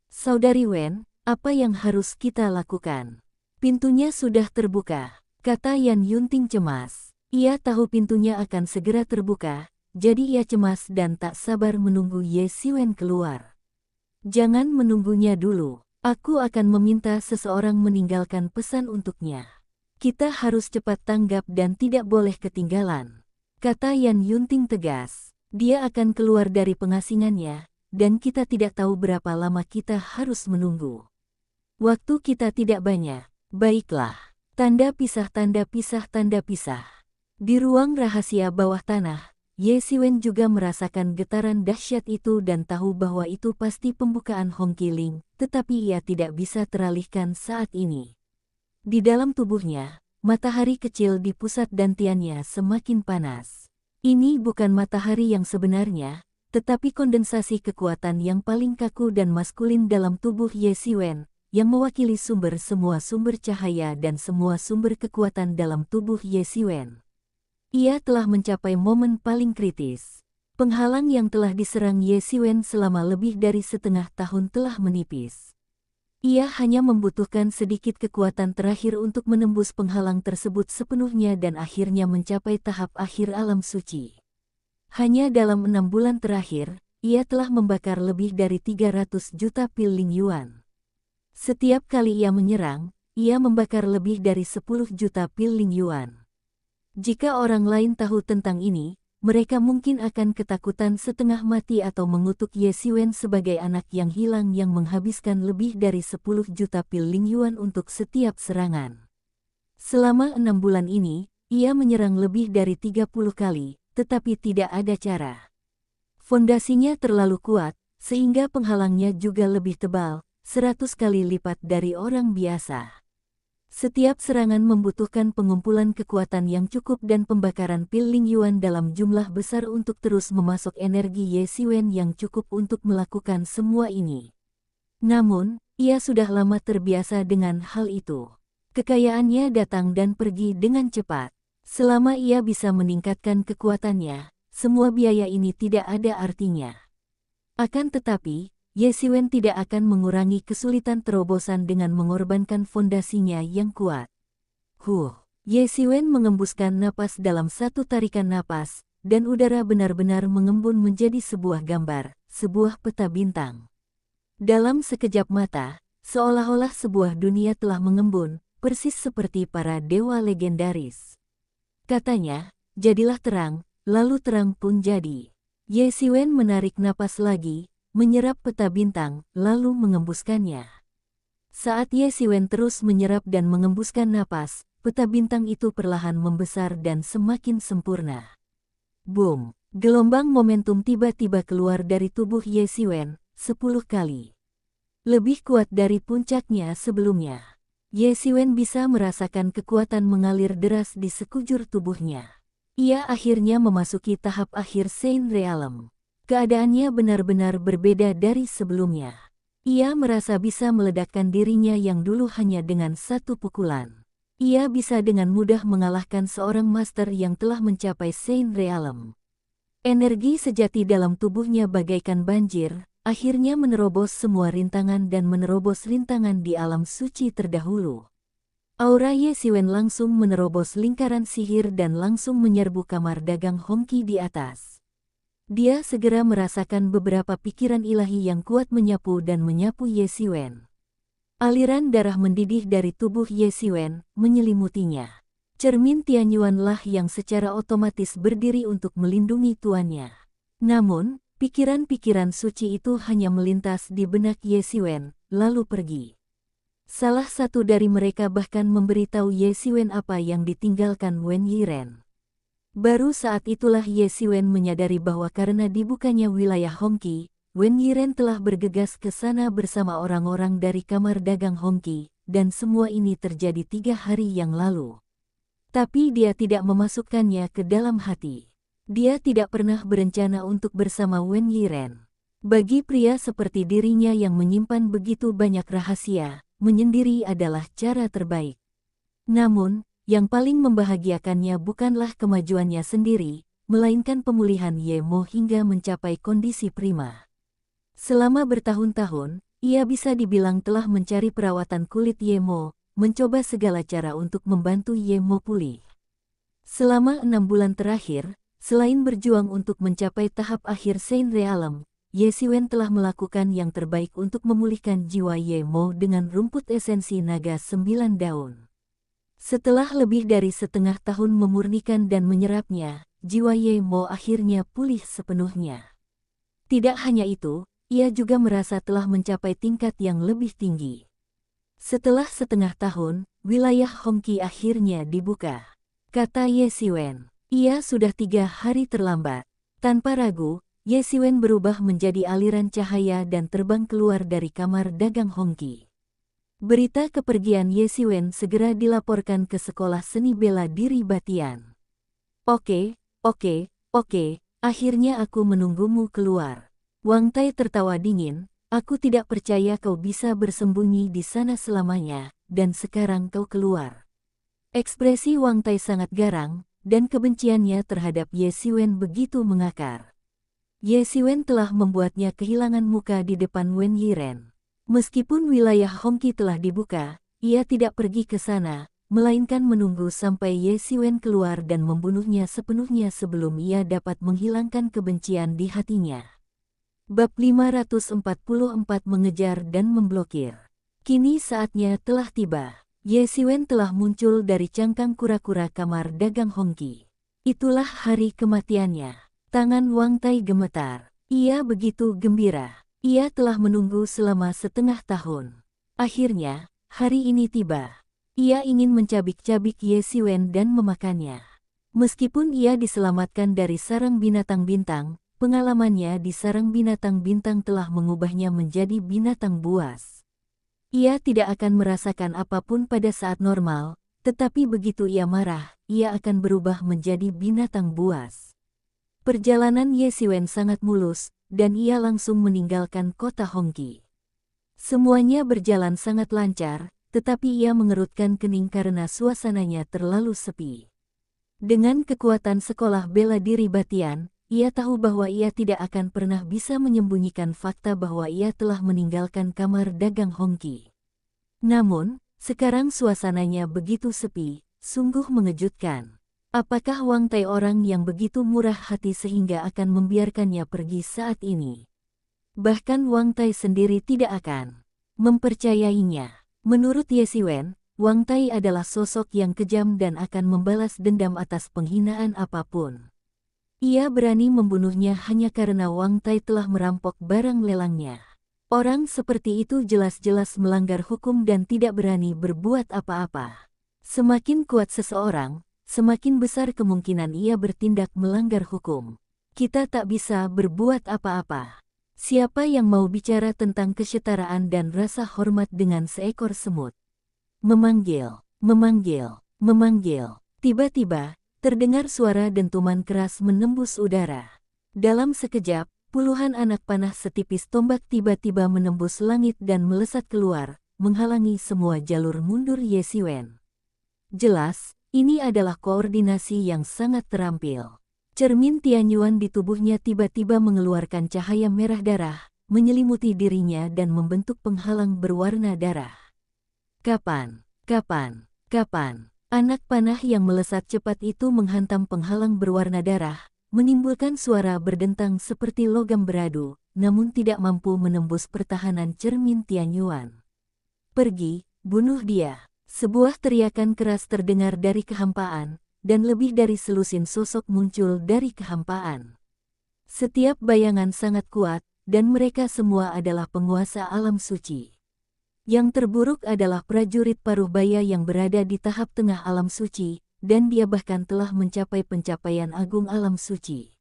Saudari Wen, apa yang harus kita lakukan? Pintunya sudah terbuka, kata Yan Yunting cemas. Ia tahu pintunya akan segera terbuka, jadi ia cemas dan tak sabar menunggu Ye Xiwen keluar. Jangan menunggunya dulu, aku akan meminta seseorang meninggalkan pesan untuknya. Kita harus cepat tanggap dan tidak boleh ketinggalan, kata Yan Yunting tegas. Dia akan keluar dari pengasingannya, dan kita tidak tahu berapa lama kita harus menunggu. Waktu kita tidak banyak. Baiklah, tanda pisah tanda pisah tanda pisah. Di ruang rahasia bawah tanah, Ye Xiwen juga merasakan getaran dahsyat itu dan tahu bahwa itu pasti pembukaan Hongqi Ling, tetapi ia tidak bisa teralihkan saat ini. Di dalam tubuhnya, matahari kecil di pusat dantiannya semakin panas. Ini bukan matahari yang sebenarnya, tetapi kondensasi kekuatan yang paling kaku dan maskulin dalam tubuh Ye Xiwen, yang mewakili sumber semua sumber cahaya dan semua sumber kekuatan dalam tubuh Ye Xiwen. Ia telah mencapai momen paling kritis. Penghalang yang telah diserang Ye Xiwen selama lebih dari setengah tahun telah menipis. Ia hanya membutuhkan sedikit kekuatan terakhir untuk menembus penghalang tersebut sepenuhnya dan akhirnya mencapai tahap akhir alam suci. Hanya dalam 6 bulan terakhir, ia telah membakar lebih dari 300 juta pil Ling Yuan. Setiap kali ia menyerang, ia membakar lebih dari 10 juta pil Ling Yuan. Jika orang lain tahu tentang ini, mereka mungkin akan ketakutan setengah mati atau mengutuk Ye Xiwen sebagai anak yang hilang yang menghabiskan lebih dari 10 juta pil Lingyuan untuk setiap serangan. Selama 6 bulan ini, ia menyerang lebih dari 30 kali, tetapi tidak ada cara. Fondasinya terlalu kuat, sehingga penghalangnya juga lebih tebal, 100 kali lipat dari orang biasa. Setiap serangan membutuhkan pengumpulan kekuatan yang cukup dan pembakaran pil Lingyuan dalam jumlah besar untuk terus memasok energi Ye Xiwen yang cukup untuk melakukan semua ini. Namun, ia sudah lama terbiasa dengan hal itu. Kekayaannya datang dan pergi dengan cepat. Selama ia bisa meningkatkan kekuatannya, semua biaya ini tidak ada artinya. Akan tetapi, Ye Xiwen tidak akan mengurangi kesulitan terobosan dengan mengorbankan fondasinya yang kuat. Ye Xiwen mengembuskan napas dalam satu tarikan napas, dan udara benar-benar mengembun menjadi sebuah gambar, sebuah peta bintang. Dalam sekejap mata, seolah-olah sebuah dunia telah mengembun, persis seperti para dewa legendaris. Katanya, jadilah terang, lalu terang pun jadi. Ye Xiwen menarik napas lagi, menyerap peta bintang, lalu mengembuskannya. Saat Ye Xiwen terus menyerap dan mengembuskan napas, peta bintang itu perlahan membesar dan semakin sempurna. Boom! Gelombang momentum tiba-tiba keluar dari tubuh Ye Xiwen, 10 kali. Lebih kuat dari puncaknya sebelumnya. Ye Xiwen bisa merasakan kekuatan mengalir deras di sekujur tubuhnya. Ia akhirnya memasuki tahap akhir Saint Realm. Keadaannya benar-benar berbeda dari sebelumnya. Ia merasa bisa meledakkan dirinya yang dulu hanya dengan satu pukulan. Ia bisa dengan mudah mengalahkan seorang master yang telah mencapai Saint Realm. Energi sejati dalam tubuhnya bagaikan banjir, akhirnya menerobos semua rintangan dan menerobos rintangan di alam suci terdahulu. Aura Ye Xiwen langsung menerobos lingkaran sihir dan langsung menyerbu kamar dagang Hongqi di atas. Dia segera merasakan beberapa pikiran ilahi yang kuat menyapu dan menyapu Ye Xiwen. Aliran darah mendidih dari tubuh Ye Xiwen menyelimutinya. Cermin Tianyuan lah yang secara otomatis berdiri untuk melindungi tuannya. Namun, pikiran-pikiran suci itu hanya melintas di benak Ye Xiwen, lalu pergi. Salah satu dari mereka bahkan memberitahu Ye Xiwen apa yang ditinggalkan Wen Yiren. Baru saat itulah Ye Xiwen menyadari bahwa karena dibukanya wilayah Hongqi, Wen Yiren telah bergegas ke sana bersama orang-orang dari kamar dagang Hongqi, dan semua ini terjadi 3 hari yang lalu. Tapi dia tidak memasukkannya ke dalam hati. Dia tidak pernah berencana untuk bersama Wen Yiren. Bagi pria seperti dirinya yang menyimpan begitu banyak rahasia, menyendiri adalah cara terbaik. Namun, yang paling membahagiakannya bukanlah kemajuannya sendiri, melainkan pemulihan Ye Mo hingga mencapai kondisi prima. Selama bertahun-tahun, ia bisa dibilang telah mencari perawatan kulit Ye Mo, mencoba segala cara untuk membantu Ye Mo pulih. Selama 6 bulan terakhir, selain berjuang untuk mencapai tahap akhir Saint Realm, Ye Xiwen telah melakukan yang terbaik untuk memulihkan jiwa Ye Mo dengan rumput esensi naga 9 daun. Setelah lebih dari setengah tahun memurnikan dan menyerapnya, jiwa Ye Mo akhirnya pulih sepenuhnya. Tidak hanya itu, ia juga merasa telah mencapai tingkat yang lebih tinggi. Setelah setengah tahun, wilayah Hongqi akhirnya dibuka. Kata Ye Xiwen, ia sudah 3 hari terlambat. Tanpa ragu, Ye Xiwen berubah menjadi aliran cahaya dan terbang keluar dari kamar dagang Hongqi. Berita kepergian Ye Xiwen segera dilaporkan ke sekolah seni bela diri Batian. Oke, akhirnya aku menunggumu keluar. Wang Tai tertawa dingin, aku tidak percaya kau bisa bersembunyi di sana selamanya, dan sekarang kau keluar. Ekspresi Wang Tai sangat garang, dan kebenciannya terhadap Ye Xiwen begitu mengakar. Ye Xiwen telah membuatnya kehilangan muka di depan Wen Yiren. Meskipun wilayah Hongqi telah dibuka, ia tidak pergi ke sana, melainkan menunggu sampai Ye Xiwen keluar dan membunuhnya sepenuhnya sebelum ia dapat menghilangkan kebencian di hatinya. Bab 544 mengejar dan memblokir. Kini saatnya telah tiba. Ye Xiwen telah muncul dari cangkang kura-kura kamar dagang Hongqi. Itulah hari kematiannya. Tangan Wang Tai gemetar. Ia begitu gembira. Ia telah menunggu selama setengah tahun. Akhirnya, hari ini tiba. Ia ingin mencabik-cabik Ye Xiwen dan memakannya. Meskipun ia diselamatkan dari sarang binatang bintang, pengalamannya di sarang binatang bintang telah mengubahnya menjadi binatang buas. Ia tidak akan merasakan apapun pada saat normal, tetapi begitu ia marah, ia akan berubah menjadi binatang buas. Perjalanan Ye Xiwen sangat mulus, dan ia langsung meninggalkan kota Hongqi. Semuanya berjalan sangat lancar, tetapi ia mengerutkan kening karena suasananya terlalu sepi. Dengan kekuatan sekolah bela diri Batian, ia tahu bahwa ia tidak akan pernah bisa menyembunyikan fakta bahwa ia telah meninggalkan kamar dagang Hongqi. Namun, sekarang suasananya begitu sepi, sungguh mengejutkan. Apakah Wang Tai orang yang begitu murah hati sehingga akan membiarkannya pergi saat ini? Bahkan Wang Tai sendiri tidak akan mempercayainya. Menurut Ye Xiwen, Wang Tai adalah sosok yang kejam dan akan membalas dendam atas penghinaan apapun. Ia berani membunuhnya hanya karena Wang Tai telah merampok barang lelangnya. Orang seperti itu jelas-jelas melanggar hukum dan tidak berani berbuat apa-apa. Semakin kuat seseorang, semakin besar kemungkinan ia bertindak melanggar hukum. Kita tak bisa berbuat apa-apa. Siapa yang mau bicara tentang kesetaraan dan rasa hormat dengan seekor semut? Memanggil, memanggil, memanggil. Tiba-tiba, terdengar suara dentuman keras menembus udara. Dalam sekejap, puluhan anak panah setipis tombak tiba-tiba menembus langit dan melesat keluar, menghalangi semua jalur mundur Ye Xiwen. Jelas, ini adalah koordinasi yang sangat terampil. Cermin Tianyuan di tubuhnya tiba-tiba mengeluarkan cahaya merah darah, menyelimuti dirinya dan membentuk penghalang berwarna darah. Kapan? Kapan? Kapan? Anak panah yang melesat cepat itu menghantam penghalang berwarna darah, menimbulkan suara berdentang seperti logam beradu, namun tidak mampu menembus pertahanan cermin Tianyuan. Pergi, bunuh dia. Sebuah teriakan keras terdengar dari kehampaan, dan lebih dari selusin sosok muncul dari kehampaan. Setiap bayangan sangat kuat, dan mereka semua adalah penguasa alam suci. Yang terburuk adalah prajurit paruh baya yang berada di tahap tengah alam suci, dan dia bahkan telah mencapai pencapaian agung alam suci.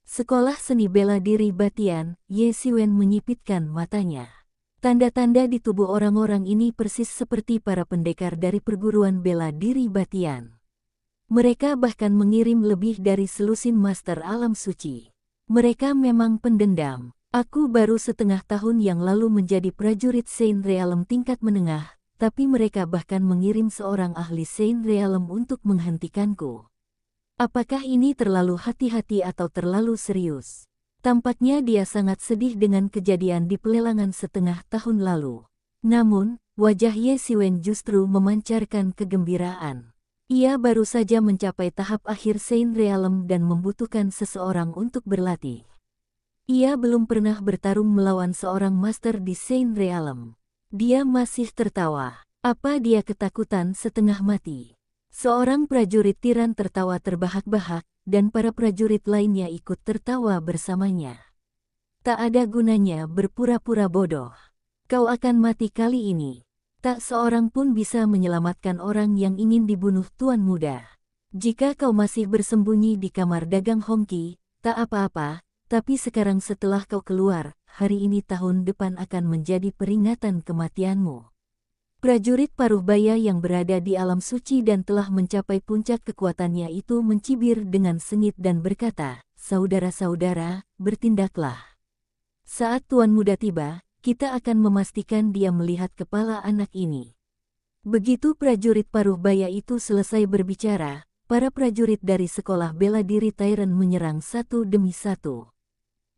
Sekolah seni bela diri Batian, Ye Xiwen menyipitkan matanya. Tanda-tanda di tubuh orang-orang ini persis seperti para pendekar dari perguruan bela diri Batian. Mereka bahkan mengirim lebih dari selusin master alam suci. Mereka memang pendendam. Aku baru setengah tahun yang lalu menjadi prajurit Saint Realm tingkat menengah, tapi mereka bahkan mengirim seorang ahli Saint Realm untuk menghentikanku. Apakah ini terlalu hati-hati atau terlalu serius? Tampaknya dia sangat sedih dengan kejadian di pelelangan setengah tahun lalu. Namun, wajah Ye Xiwen justru memancarkan kegembiraan. Ia baru saja mencapai tahap akhir Saint Realm dan membutuhkan seseorang untuk berlatih. Ia belum pernah bertarung melawan seorang master di Saint Realm. Dia masih tertawa. Apa dia ketakutan setengah mati? Seorang prajurit tiran tertawa terbahak-bahak, dan para prajurit lainnya ikut tertawa bersamanya. Tak ada gunanya berpura-pura bodoh. Kau akan mati kali ini. Tak seorang pun bisa menyelamatkan orang yang ingin dibunuh Tuan Muda. Jika kau masih bersembunyi di kamar dagang Hongqi, tak apa-apa, tapi sekarang setelah kau keluar, hari ini tahun depan akan menjadi peringatan kematianmu. Prajurit paruh baya yang berada di alam suci dan telah mencapai puncak kekuatannya itu mencibir dengan sengit dan berkata, "Saudara-saudara, bertindaklah. Saat Tuan Muda tiba, kita akan memastikan dia melihat kepala anak ini." Begitu prajurit paruh baya itu selesai berbicara, para prajurit dari sekolah bela diri Tairen menyerang satu demi satu.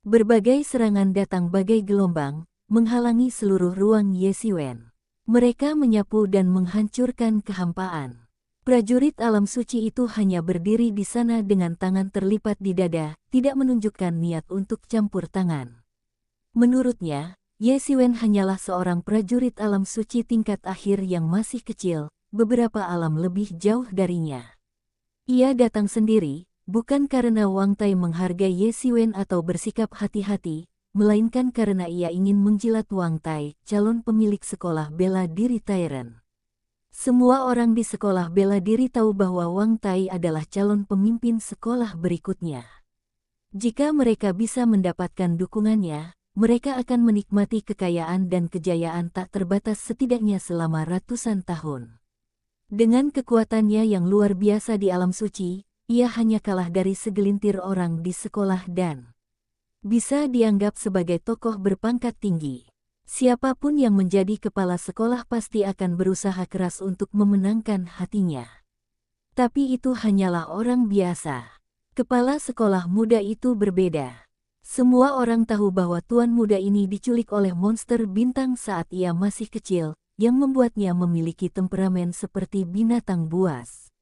Berbagai serangan datang bagai gelombang, menghalangi seluruh ruang Ye Xiwen. Mereka menyapu dan menghancurkan kehampaan. Prajurit alam suci itu hanya berdiri di sana dengan tangan terlipat di dada, tidak menunjukkan niat untuk campur tangan. Menurutnya, Ye Xiwen hanyalah seorang prajurit alam suci tingkat akhir yang masih kecil, beberapa alam lebih jauh darinya. Ia datang sendiri, bukan karena Wang Tai menghargai Ye Xiwen atau bersikap hati-hati, melainkan karena ia ingin menjilat Wang Tai, calon pemilik sekolah bela diri Tairen. Semua orang di sekolah bela diri tahu bahwa Wang Tai adalah calon pemimpin sekolah berikutnya. Jika mereka bisa mendapatkan dukungannya, mereka akan menikmati kekayaan dan kejayaan tak terbatas setidaknya selama ratusan tahun. Dengan kekuatannya yang luar biasa di alam suci, ia hanya kalah dari segelintir orang di sekolah dan bisa dianggap sebagai tokoh berpangkat tinggi. Siapapun yang menjadi kepala sekolah pasti akan berusaha keras untuk memenangkan hatinya. Tapi itu hanyalah orang biasa. Kepala sekolah muda itu berbeda. Semua orang tahu bahwa tuan muda ini diculik oleh monster bintang saat ia masih kecil, yang membuatnya memiliki temperamen seperti binatang buas.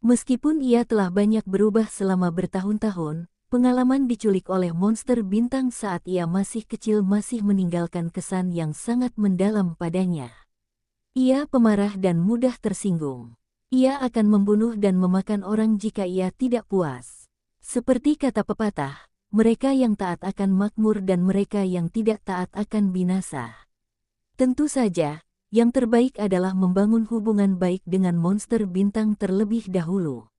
Meskipun ia telah banyak berubah selama bertahun-tahun, pengalaman diculik oleh monster bintang saat ia masih kecil masih meninggalkan kesan yang sangat mendalam padanya. Ia pemarah dan mudah tersinggung. Ia akan membunuh dan memakan orang jika ia tidak puas. Seperti kata pepatah, mereka yang taat akan makmur dan mereka yang tidak taat akan binasa. Tentu saja, yang terbaik adalah membangun hubungan baik dengan monster bintang terlebih dahulu.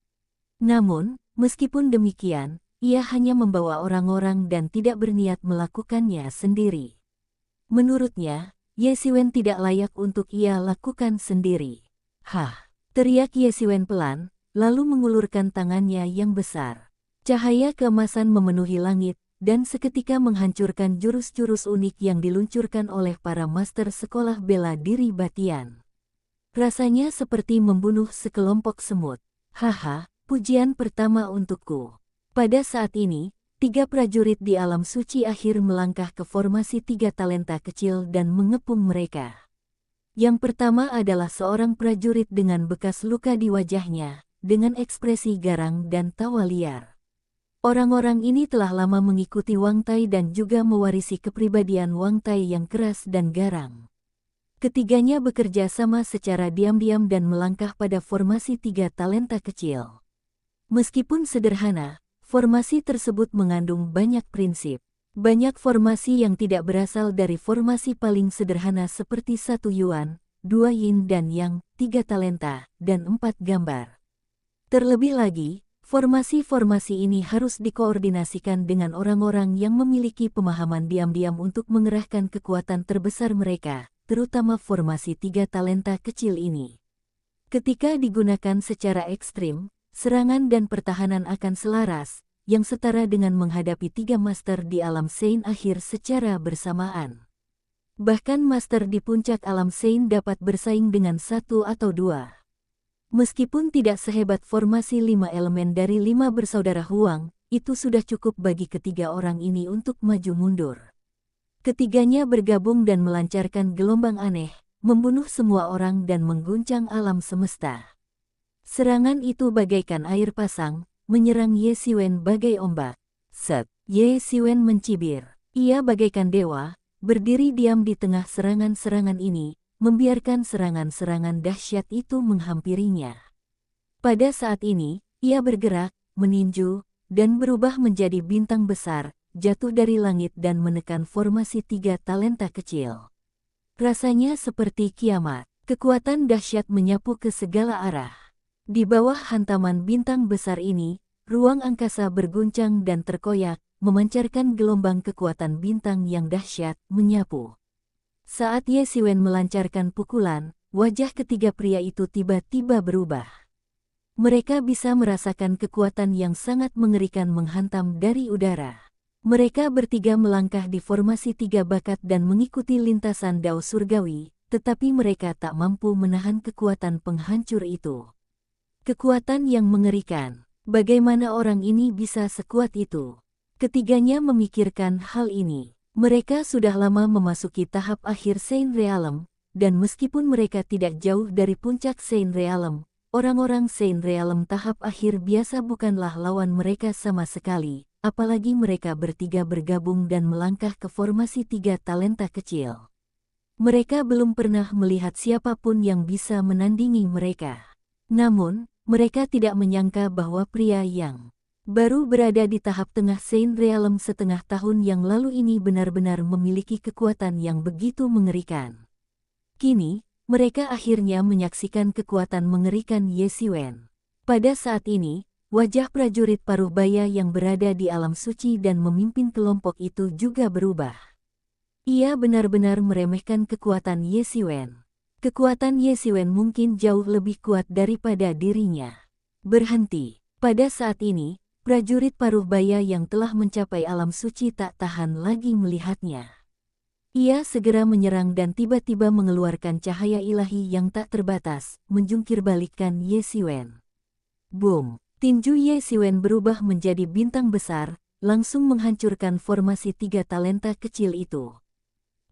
Namun, meskipun demikian, ia hanya membawa orang-orang dan tidak berniat melakukannya sendiri. Menurutnya, Ye Xiwen tidak layak untuk ia lakukan sendiri. Hah! Teriak Ye Xiwen pelan, lalu mengulurkan tangannya yang besar. Cahaya keemasan memenuhi langit, dan seketika menghancurkan jurus-jurus unik yang diluncurkan oleh para master sekolah bela diri Batian. Rasanya seperti membunuh sekelompok semut. Haha, pujian pertama untukku. Pada saat ini, 3 prajurit di alam suci akhir melangkah ke formasi 3 talenta kecil dan mengepung mereka. Yang pertama adalah seorang prajurit dengan bekas luka di wajahnya, dengan ekspresi garang dan tawa liar. Orang-orang ini telah lama mengikuti Wang Tai dan juga mewarisi kepribadian Wang Tai yang keras dan garang. Ketiganya bekerja sama secara diam-diam dan melangkah pada formasi 3 talenta kecil. Meskipun sederhana, formasi tersebut mengandung banyak prinsip. Banyak formasi yang tidak berasal dari formasi paling sederhana seperti 1 yuan, 2 yin dan yang, 3 talenta, dan 4 gambar. Terlebih lagi, formasi-formasi ini harus dikoordinasikan dengan orang-orang yang memiliki pemahaman diam-diam untuk mengerahkan kekuatan terbesar mereka, terutama formasi 3 talenta kecil ini. Ketika digunakan secara ekstrim, serangan dan pertahanan akan selaras, yang setara dengan menghadapi 3 master di alam Sein akhir secara bersamaan. Bahkan master di puncak alam Sein dapat bersaing dengan 1 atau 2. Meskipun tidak sehebat formasi 5 elemen dari 5 bersaudara Huang, itu sudah cukup bagi ketiga orang ini untuk maju mundur. Ketiganya bergabung dan melancarkan gelombang aneh, membunuh semua orang dan mengguncang alam semesta. Serangan itu bagaikan air pasang, menyerang Ye Xiwen bagai ombak. Set! Ye Xiwen mencibir. Ia bagaikan dewa, berdiri diam di tengah serangan-serangan ini, membiarkan serangan-serangan dahsyat itu menghampirinya. Pada saat ini, ia bergerak, meninju, dan berubah menjadi bintang besar, jatuh dari langit dan menekan formasi 3 talenta kecil. Rasanya seperti kiamat. Kekuatan dahsyat menyapu ke segala arah. Di bawah hantaman bintang besar ini, ruang angkasa berguncang dan terkoyak, memancarkan gelombang kekuatan bintang yang dahsyat menyapu. Saat Ye Xiwen melancarkan pukulan, wajah ketiga pria itu tiba-tiba berubah. Mereka bisa merasakan kekuatan yang sangat mengerikan menghantam dari udara. Mereka bertiga melangkah di formasi 3 bakat dan mengikuti lintasan dao surgawi, tetapi mereka tak mampu menahan kekuatan penghancur itu. Kekuatan yang mengerikan. Bagaimana orang ini bisa sekuat itu? Ketiganya memikirkan hal ini. Mereka sudah lama memasuki tahap akhir Sein Realm, dan meskipun mereka tidak jauh dari puncak Sein Realm, orang-orang Sein Realm tahap akhir biasa bukanlah lawan mereka sama sekali, apalagi mereka bertiga bergabung dan melangkah ke formasi 3 talenta kecil. Mereka belum pernah melihat siapapun yang bisa menandingi mereka. Namun, mereka tidak menyangka bahwa pria yang Baru berada di tahap tengah Saint Realm setengah tahun yang lalu ini benar-benar memiliki kekuatan yang begitu mengerikan. Kini, mereka akhirnya menyaksikan kekuatan mengerikan Ye Xiwen. Pada saat ini, wajah prajurit paruh baya yang berada di alam suci dan memimpin kelompok itu juga berubah. Ia benar-benar meremehkan kekuatan Ye Xiwen. Kekuatan Ye Xiwen mungkin jauh lebih kuat daripada dirinya. Berhenti. Pada saat ini, prajurit paruh baya yang telah mencapai alam suci tak tahan lagi melihatnya. Ia segera menyerang dan tiba-tiba mengeluarkan cahaya ilahi yang tak terbatas, menjungkir balikkan Ye Xiwen. Boom! Tinju Ye Xiwen berubah menjadi bintang besar, langsung menghancurkan formasi 3 talenta kecil itu.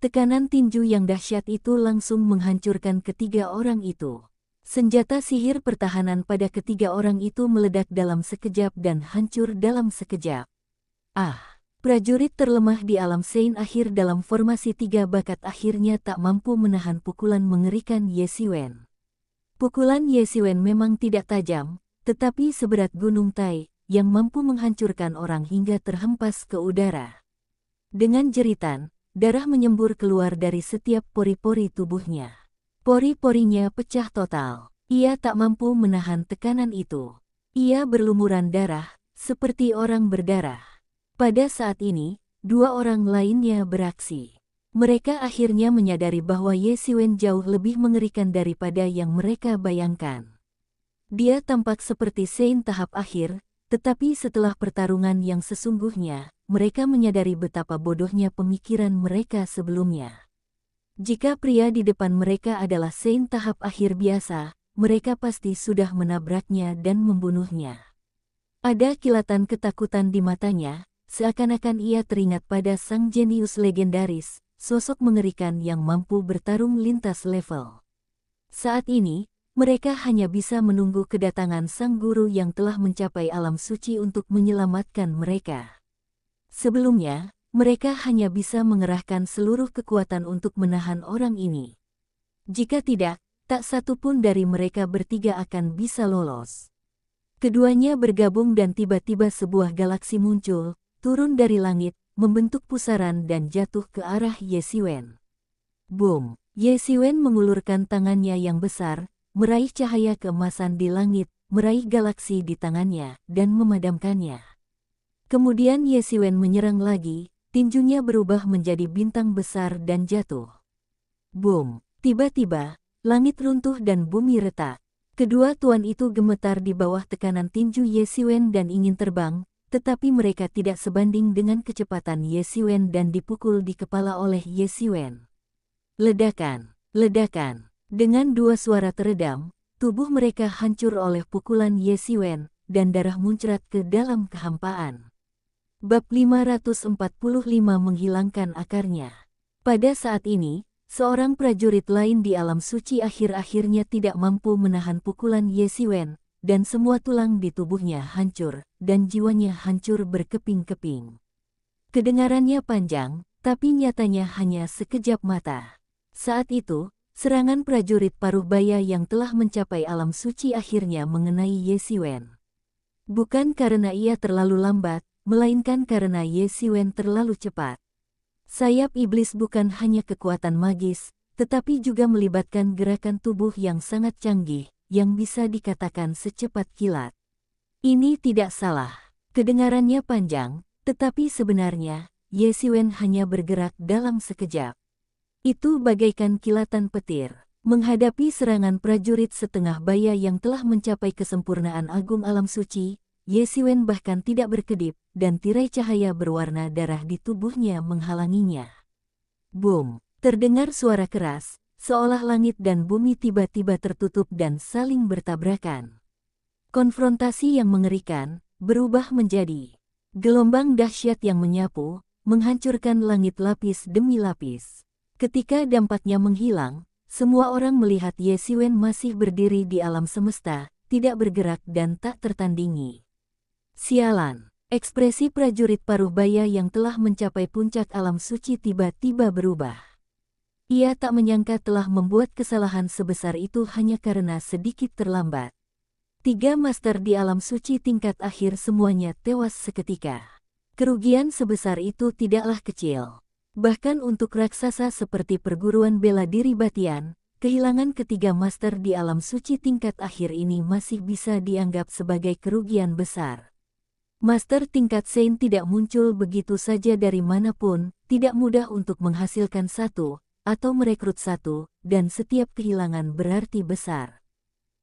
Tekanan tinju yang dahsyat itu langsung menghancurkan ketiga orang itu. Senjata sihir pertahanan pada ketiga orang itu meledak dalam sekejap dan hancur dalam sekejap. Prajurit terlemah di alam Saint akhir dalam formasi 3 bakat akhirnya tak mampu menahan pukulan mengerikan Ye Xiwen. Pukulan Ye Xiwen memang tidak tajam, tetapi seberat gunung Tai, yang mampu menghancurkan orang hingga terhempas ke udara. Dengan jeritan, darah menyembur keluar dari setiap pori-pori tubuhnya. Pori-porinya pecah total. Ia tak mampu menahan tekanan itu. Ia berlumuran darah, seperti orang berdarah. Pada saat ini, 2 orang lainnya beraksi. Mereka akhirnya menyadari bahwa Ye Xiwen jauh lebih mengerikan daripada yang mereka bayangkan. Dia tampak seperti Saint tahap akhir, tetapi setelah pertarungan yang sesungguhnya, mereka menyadari betapa bodohnya pemikiran mereka sebelumnya. Jika pria di depan mereka adalah Saint tahap akhir biasa, mereka pasti sudah menabraknya dan membunuhnya. Ada kilatan ketakutan di matanya, seakan-akan ia teringat pada sang jenius legendaris, sosok mengerikan yang mampu bertarung lintas level. Saat ini, mereka hanya bisa menunggu kedatangan sang guru yang telah mencapai alam suci untuk menyelamatkan mereka. Sebelumnya, mereka hanya bisa mengerahkan seluruh kekuatan untuk menahan orang ini. Jika tidak, tak satu pun dari mereka bertiga akan bisa lolos. Keduanya bergabung dan tiba-tiba sebuah galaksi muncul, turun dari langit, membentuk pusaran dan jatuh ke arah Ye Xiwen. Boom! Ye Xiwen mengulurkan tangannya yang besar, meraih cahaya keemasan di langit, meraih galaksi di tangannya, dan memadamkannya. Kemudian Ye Xiwen menyerang lagi, tinjunya berubah menjadi bintang besar dan jatuh. Boom! Tiba-tiba, langit runtuh dan bumi retak. Kedua tuan itu gemetar di bawah tekanan tinju Ye Xiwen dan ingin terbang, tetapi mereka tidak sebanding dengan kecepatan Ye Xiwen dan dipukul di kepala oleh Ye Xiwen. Ledakan! Ledakan! Dengan 2 suara teredam, tubuh mereka hancur oleh pukulan Ye Xiwen, dan darah muncrat ke dalam kehampaan. Bab 545 menghilangkan akarnya. Pada saat ini, seorang prajurit lain di alam suci akhir-akhirnya tidak mampu menahan pukulan Ye Xiwen, dan semua tulang di tubuhnya hancur, dan jiwanya hancur berkeping-keping. Kedengarannya panjang, tapi nyatanya hanya sekejap mata. Saat itu, serangan prajurit paruh baya yang telah mencapai alam suci akhirnya mengenai Ye Xiwen. Bukan karena ia terlalu lambat, melainkan karena Ye Xiwen terlalu cepat. Sayap iblis bukan hanya kekuatan magis, tetapi juga melibatkan gerakan tubuh yang sangat canggih, yang bisa dikatakan secepat kilat. Ini tidak salah. Kedengarannya panjang, tetapi sebenarnya, Ye Xiwen hanya bergerak dalam sekejap. Itu bagaikan kilatan petir. Menghadapi serangan prajurit setengah baya yang telah mencapai kesempurnaan agung alam suci, Ye Xiwen bahkan tidak berkedip, dan tirai cahaya berwarna darah di tubuhnya menghalanginya. Boom! Terdengar suara keras, seolah langit dan bumi tiba-tiba tertutup dan saling bertabrakan. Konfrontasi yang mengerikan, berubah menjadi gelombang dahsyat yang menyapu, menghancurkan langit lapis demi lapis. Ketika dampaknya menghilang, semua orang melihat Ye Xiwen masih berdiri di alam semesta, tidak bergerak dan tak tertandingi. Sialan! Ekspresi prajurit paruh baya yang telah mencapai puncak alam suci tiba-tiba berubah. Ia tak menyangka telah membuat kesalahan sebesar itu hanya karena sedikit terlambat. Ketiga master di alam suci tingkat akhir semuanya tewas seketika. Kerugian sebesar itu tidaklah kecil. Bahkan untuk raksasa seperti perguruan bela diri Batian, kehilangan ketiga master di alam suci tingkat akhir ini masih bisa dianggap sebagai kerugian besar. Master tingkat Saint tidak muncul begitu saja dari manapun, tidak mudah untuk menghasilkan satu, atau merekrut satu, dan setiap kehilangan berarti besar.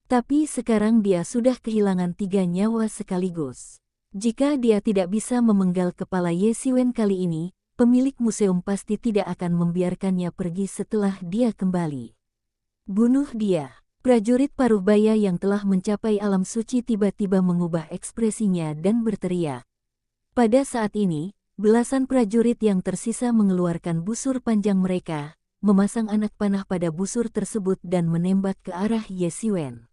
Tapi sekarang dia sudah kehilangan 3 nyawa sekaligus. Jika dia tidak bisa memenggal kepala Ye Xiwen kali ini, pemilik museum pasti tidak akan membiarkannya pergi setelah dia kembali. Bunuh dia. Prajurit Parubaya yang telah mencapai alam suci tiba-tiba mengubah ekspresinya dan berteriak. Pada saat ini, belasan prajurit yang tersisa mengeluarkan busur panjang mereka, memasang anak panah pada busur tersebut dan menembak ke arah Ye Xiwen.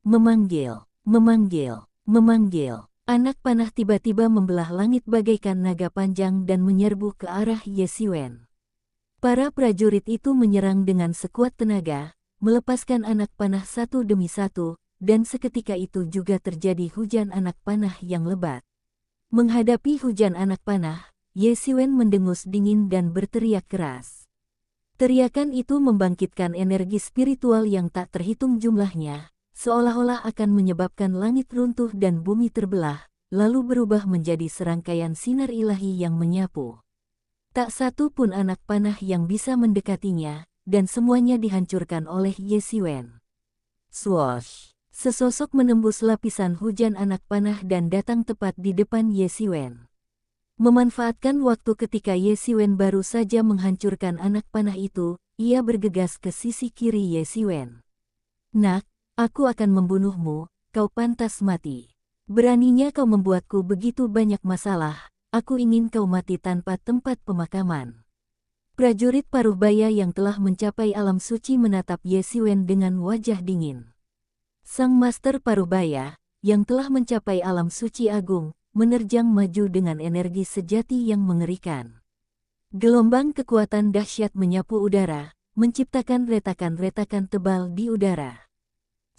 Memanggil, memanggil, memanggil. Anak panah tiba-tiba membelah langit bagaikan naga panjang dan menyerbu ke arah Ye Xiwen. Para prajurit itu menyerang dengan sekuat tenaga, melepaskan anak panah satu demi satu, dan seketika itu juga terjadi hujan anak panah yang lebat. Menghadapi hujan anak panah, Ye Xiwen mendengus dingin dan berteriak keras. Teriakan itu membangkitkan energi spiritual yang tak terhitung jumlahnya, seolah-olah akan menyebabkan langit runtuh dan bumi terbelah, lalu berubah menjadi serangkaian sinar ilahi yang menyapu. Tak satu pun anak panah yang bisa mendekatinya, dan semuanya dihancurkan oleh Ye Xiwen. Swoosh! Sesosok menembus lapisan hujan anak panah dan datang tepat di depan Ye Xiwen. Memanfaatkan waktu ketika Ye Xiwen baru saja menghancurkan anak panah itu, ia bergegas ke sisi kiri Ye Xiwen. Nak, aku akan membunuhmu, kau pantas mati. Beraninya kau membuatku begitu banyak masalah, aku ingin kau mati tanpa tempat pemakaman. Prajurit Parubaya yang telah mencapai alam suci menatap Ye Xiwen dengan wajah dingin. Sang Master Parubaya, yang telah mencapai alam suci agung, menerjang maju dengan energi sejati yang mengerikan. Gelombang kekuatan dahsyat menyapu udara, menciptakan retakan-retakan tebal di udara.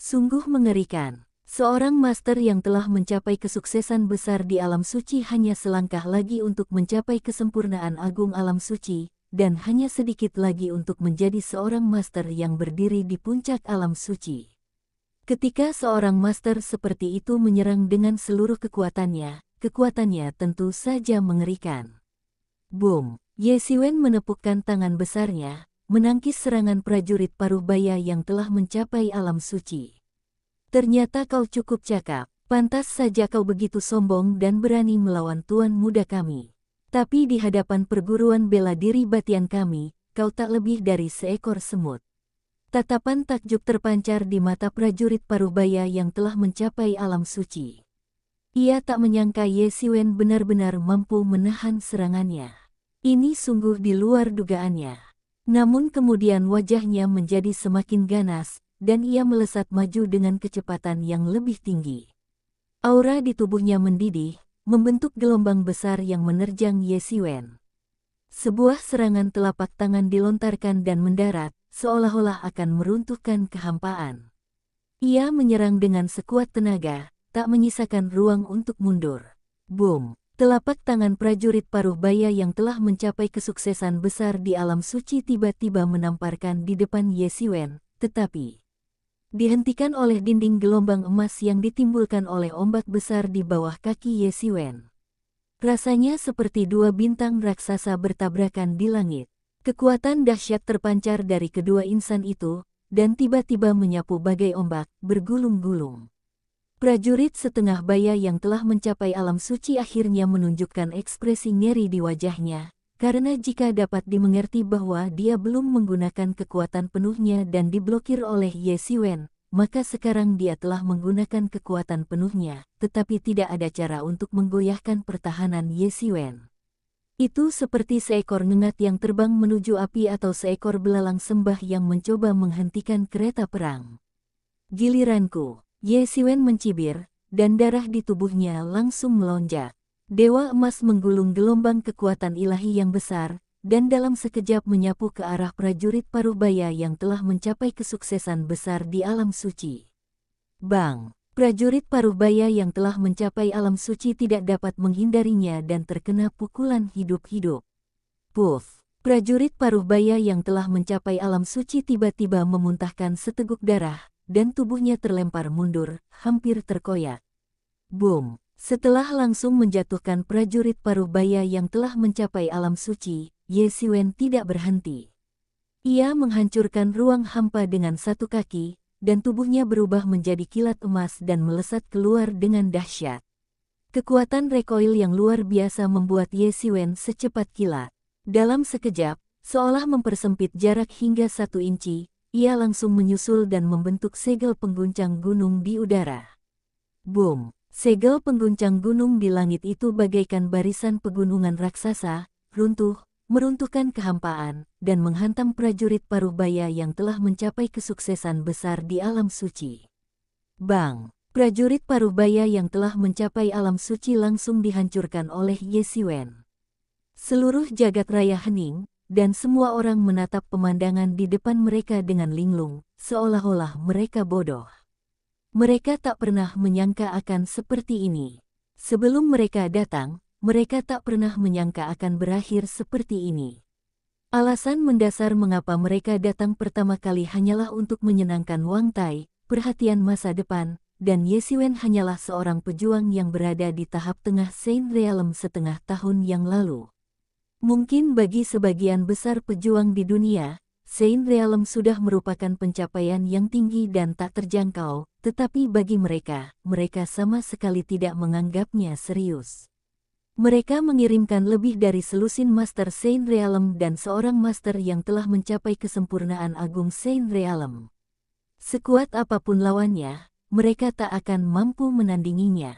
Sungguh mengerikan. Seorang master yang telah mencapai kesuksesan besar di alam suci hanya selangkah lagi untuk mencapai kesempurnaan agung alam suci, dan hanya sedikit lagi untuk menjadi seorang master yang berdiri di puncak alam suci. Ketika seorang master seperti itu menyerang dengan seluruh kekuatannya tentu saja mengerikan. Boom! Ye Xiwen menepukkan tangan besarnya, menangkis serangan prajurit Parubaya yang telah mencapai alam suci. Ternyata kau cukup cakap, pantas saja kau begitu sombong dan berani melawan tuan muda kami. Tapi di hadapan perguruan bela diri Batian kami, kau tak lebih dari seekor semut. Tatapan takjub terpancar di mata prajurit Parubaya yang telah mencapai alam suci. Ia tak menyangka Ye Xiwen benar-benar mampu menahan serangannya. Ini sungguh di luar dugaannya. Namun kemudian wajahnya menjadi semakin ganas, dan ia melesat maju dengan kecepatan yang lebih tinggi. Aura di tubuhnya mendidih, membentuk gelombang besar yang menerjang Ye Xiwen. Sebuah serangan telapak tangan dilontarkan dan mendarat, seolah-olah akan meruntuhkan kehampaan. Ia menyerang dengan sekuat tenaga, tak menyisakan ruang untuk mundur. Boom! Telapak tangan prajurit Parubaya yang telah mencapai kesuksesan besar di alam suci tiba-tiba menamparkan di depan Ye Xiwen, tetapi dihentikan oleh dinding gelombang emas yang ditimbulkan oleh ombak besar di bawah kaki Ye Xiwen. Rasanya seperti dua bintang raksasa bertabrakan di langit. Kekuatan dahsyat terpancar dari kedua insan itu, dan tiba-tiba menyapu bagai ombak, bergulung-gulung. Prajurit setengah baya yang telah mencapai alam suci akhirnya menunjukkan ekspresi ngeri di wajahnya, karena jika dapat dimengerti bahwa dia belum menggunakan kekuatan penuhnya dan diblokir oleh Ye Xiwen, maka sekarang dia telah menggunakan kekuatan penuhnya, tetapi tidak ada cara untuk menggoyahkan pertahanan Ye Xiwen. Itu seperti seekor ngengat yang terbang menuju api atau seekor belalang sembah yang mencoba menghentikan kereta perang. Giliranku, Ye Xiwen mencibir, dan darah di tubuhnya langsung melonjak. Dewa emas menggulung gelombang kekuatan ilahi yang besar, dan dalam sekejap menyapu ke arah prajurit Parubaya yang telah mencapai kesuksesan besar di alam suci. Bang! Prajurit paruh baya yang telah mencapai alam suci tidak dapat menghindarinya dan terkena pukulan hidup-hidup. Puff! Prajurit paruh baya yang telah mencapai alam suci tiba-tiba memuntahkan seteguk darah, dan tubuhnya terlempar mundur, hampir terkoyak. Boom! Setelah langsung menjatuhkan prajurit paruh baya yang telah mencapai alam suci, Ye Xiwen tidak berhenti. Ia menghancurkan ruang hampa dengan satu kaki, dan tubuhnya berubah menjadi kilat emas dan melesat keluar dengan dahsyat. Kekuatan recoil yang luar biasa membuat Ye Xiwen secepat kilat. Dalam sekejap, seolah mempersempit jarak hingga 1 inci, ia langsung menyusul dan membentuk segel pengguncang gunung di udara. Boom! Segel pengguncang gunung di langit itu bagaikan barisan pegunungan raksasa, runtuh, meruntuhkan kehampaan, dan menghantam prajurit paruh baya yang telah mencapai kesuksesan besar di alam suci. Bang! Prajurit paruh baya yang telah mencapai alam suci langsung dihancurkan oleh Ye Xiwen. Seluruh jagat raya hening, dan semua orang menatap pemandangan di depan mereka dengan linglung, seolah-olah mereka bodoh. Mereka tak pernah menyangka akan seperti ini. Sebelum mereka datang, mereka tak pernah menyangka akan berakhir seperti ini. Alasan mendasar mengapa mereka datang pertama kali hanyalah untuk menyenangkan Wang Tai, perhatian masa depan, dan Ye Xiwen hanyalah seorang pejuang yang berada di tahap tengah Saint Realm setengah tahun yang lalu. Mungkin bagi sebagian besar pejuang di dunia, Saint Realm sudah merupakan pencapaian yang tinggi dan tak terjangkau, tetapi bagi mereka, mereka sama sekali tidak menganggapnya serius. Mereka mengirimkan lebih dari selusin Master Saint Realm dan seorang Master yang telah mencapai kesempurnaan agung Saint Realm. Sekuat apapun lawannya, mereka tak akan mampu menandinginya.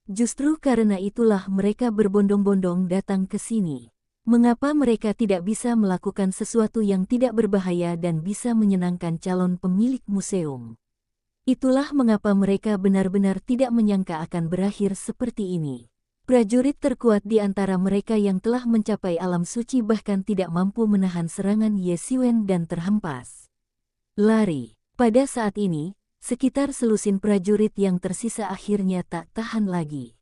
Justru karena itulah mereka berbondong-bondong datang ke sini. Mengapa mereka tidak bisa melakukan sesuatu yang tidak berbahaya dan bisa menyenangkan calon pemilik museum? Itulah mengapa mereka benar-benar tidak menyangka akan berakhir seperti ini. Prajurit terkuat di antara mereka yang telah mencapai alam suci bahkan tidak mampu menahan serangan Ye Xiwen dan terhempas. Lari. Pada saat ini, sekitar selusin prajurit yang tersisa akhirnya tak tahan lagi.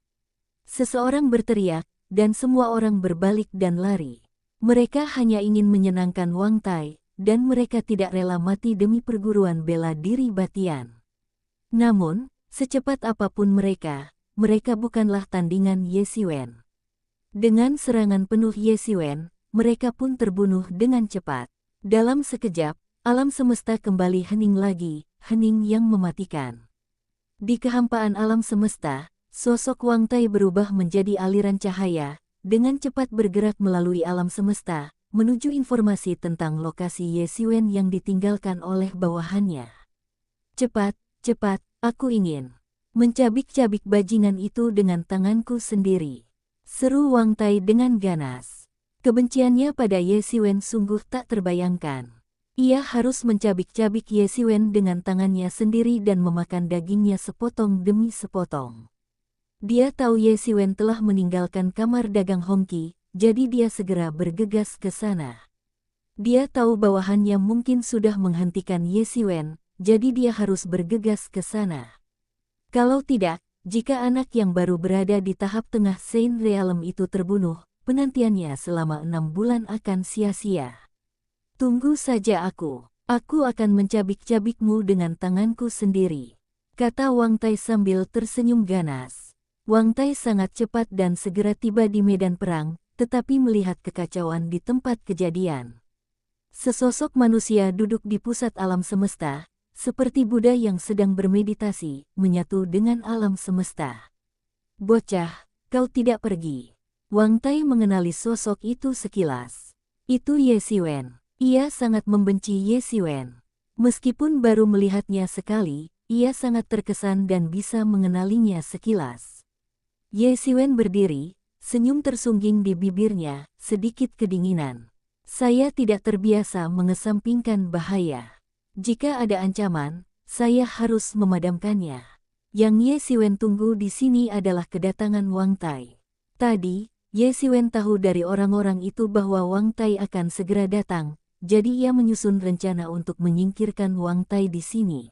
Seseorang berteriak, dan semua orang berbalik dan lari. Mereka hanya ingin menyenangkan Wang Tai, dan mereka tidak rela mati demi perguruan bela diri Batian. Namun, secepat apapun mereka bukanlah tandingan Ye Xiwen. Dengan serangan penuh Ye Xiwen, mereka pun terbunuh dengan cepat. Dalam sekejap, alam semesta kembali hening lagi, hening yang mematikan. Di kehampaan alam semesta, sosok Wang Tai berubah menjadi aliran cahaya, dengan cepat bergerak melalui alam semesta, menuju informasi tentang lokasi Ye Xiwen yang ditinggalkan oleh bawahannya. Cepat, cepat, aku ingin mencabik-cabik bajingan itu dengan tanganku sendiri, seru Wang Tai dengan ganas. Kebenciannya pada Ye Xiwen sungguh tak terbayangkan. Ia harus mencabik-cabik Ye Xiwen dengan tangannya sendiri dan memakan dagingnya sepotong demi sepotong. Dia tahu Ye Xiwen telah meninggalkan kamar dagang Hongqi, jadi dia segera bergegas ke sana. Dia tahu bawahannya mungkin sudah menghentikan Ye Xiwen, jadi dia harus bergegas ke sana. Kalau tidak, jika anak yang baru berada di tahap tengah Saint Realm itu terbunuh, penantiannya selama 6 bulan akan sia-sia. Tunggu saja aku akan mencabik-cabikmu dengan tanganku sendiri, kata Wang Tai sambil tersenyum ganas. Wang Tai sangat cepat dan segera tiba di medan perang, tetapi melihat kekacauan di tempat kejadian. Sesosok manusia duduk di pusat alam semesta, seperti Buddha yang sedang bermeditasi, menyatu dengan alam semesta. Bocah, kau tidak pergi. Wang Tai mengenali sosok itu sekilas. Itu Ye Xiwen. Ia sangat membenci Ye Xiwen. Meskipun baru melihatnya sekali, ia sangat terkesan dan bisa mengenalinya sekilas. Ye Xiwen berdiri, senyum tersungging di bibirnya, sedikit kedinginan. Saya tidak terbiasa mengesampingkan bahaya. Jika ada ancaman, saya harus memadamkannya. Yang Ye Xiwen tunggu di sini adalah kedatangan Wang Tai. Tadi, Ye Xiwen tahu dari orang-orang itu bahwa Wang Tai akan segera datang, jadi ia menyusun rencana untuk menyingkirkan Wang Tai di sini.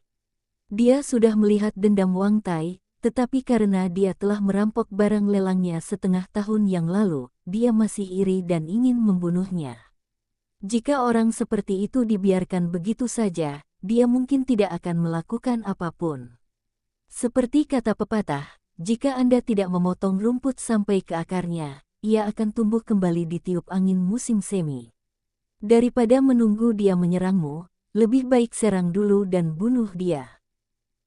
Dia sudah melihat dendam Wang Tai, tetapi karena dia telah merampok barang lelangnya setengah tahun yang lalu, dia masih iri dan ingin membunuhnya. Jika orang seperti itu dibiarkan begitu saja, dia mungkin tidak akan melakukan apapun. Seperti kata pepatah, jika Anda tidak memotong rumput sampai ke akarnya, ia akan tumbuh kembali di tiup angin musim semi. Daripada menunggu dia menyerangmu, lebih baik serang dulu dan bunuh dia.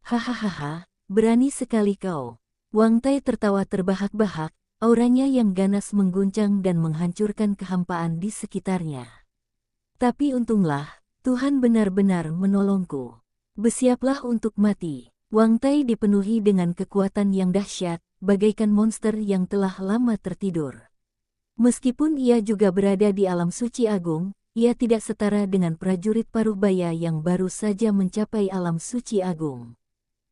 Hahaha, berani sekali kau. Wang Tai tertawa terbahak-bahak, auranya yang ganas mengguncang dan menghancurkan kehampaan di sekitarnya. Tapi untunglah, Tuhan benar-benar menolongku. Bersiaplah untuk mati. Wang Tai dipenuhi dengan kekuatan yang dahsyat, bagaikan monster yang telah lama tertidur. Meskipun ia juga berada di alam suci agung, ia tidak setara dengan prajurit Paruh-baya yang baru saja mencapai alam suci agung.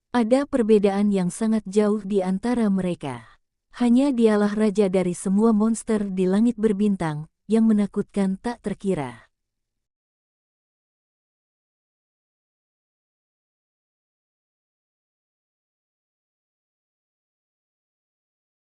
Ada perbedaan yang sangat jauh di antara mereka. Hanya dialah raja dari semua monster di langit berbintang, yang menakutkan tak terkira.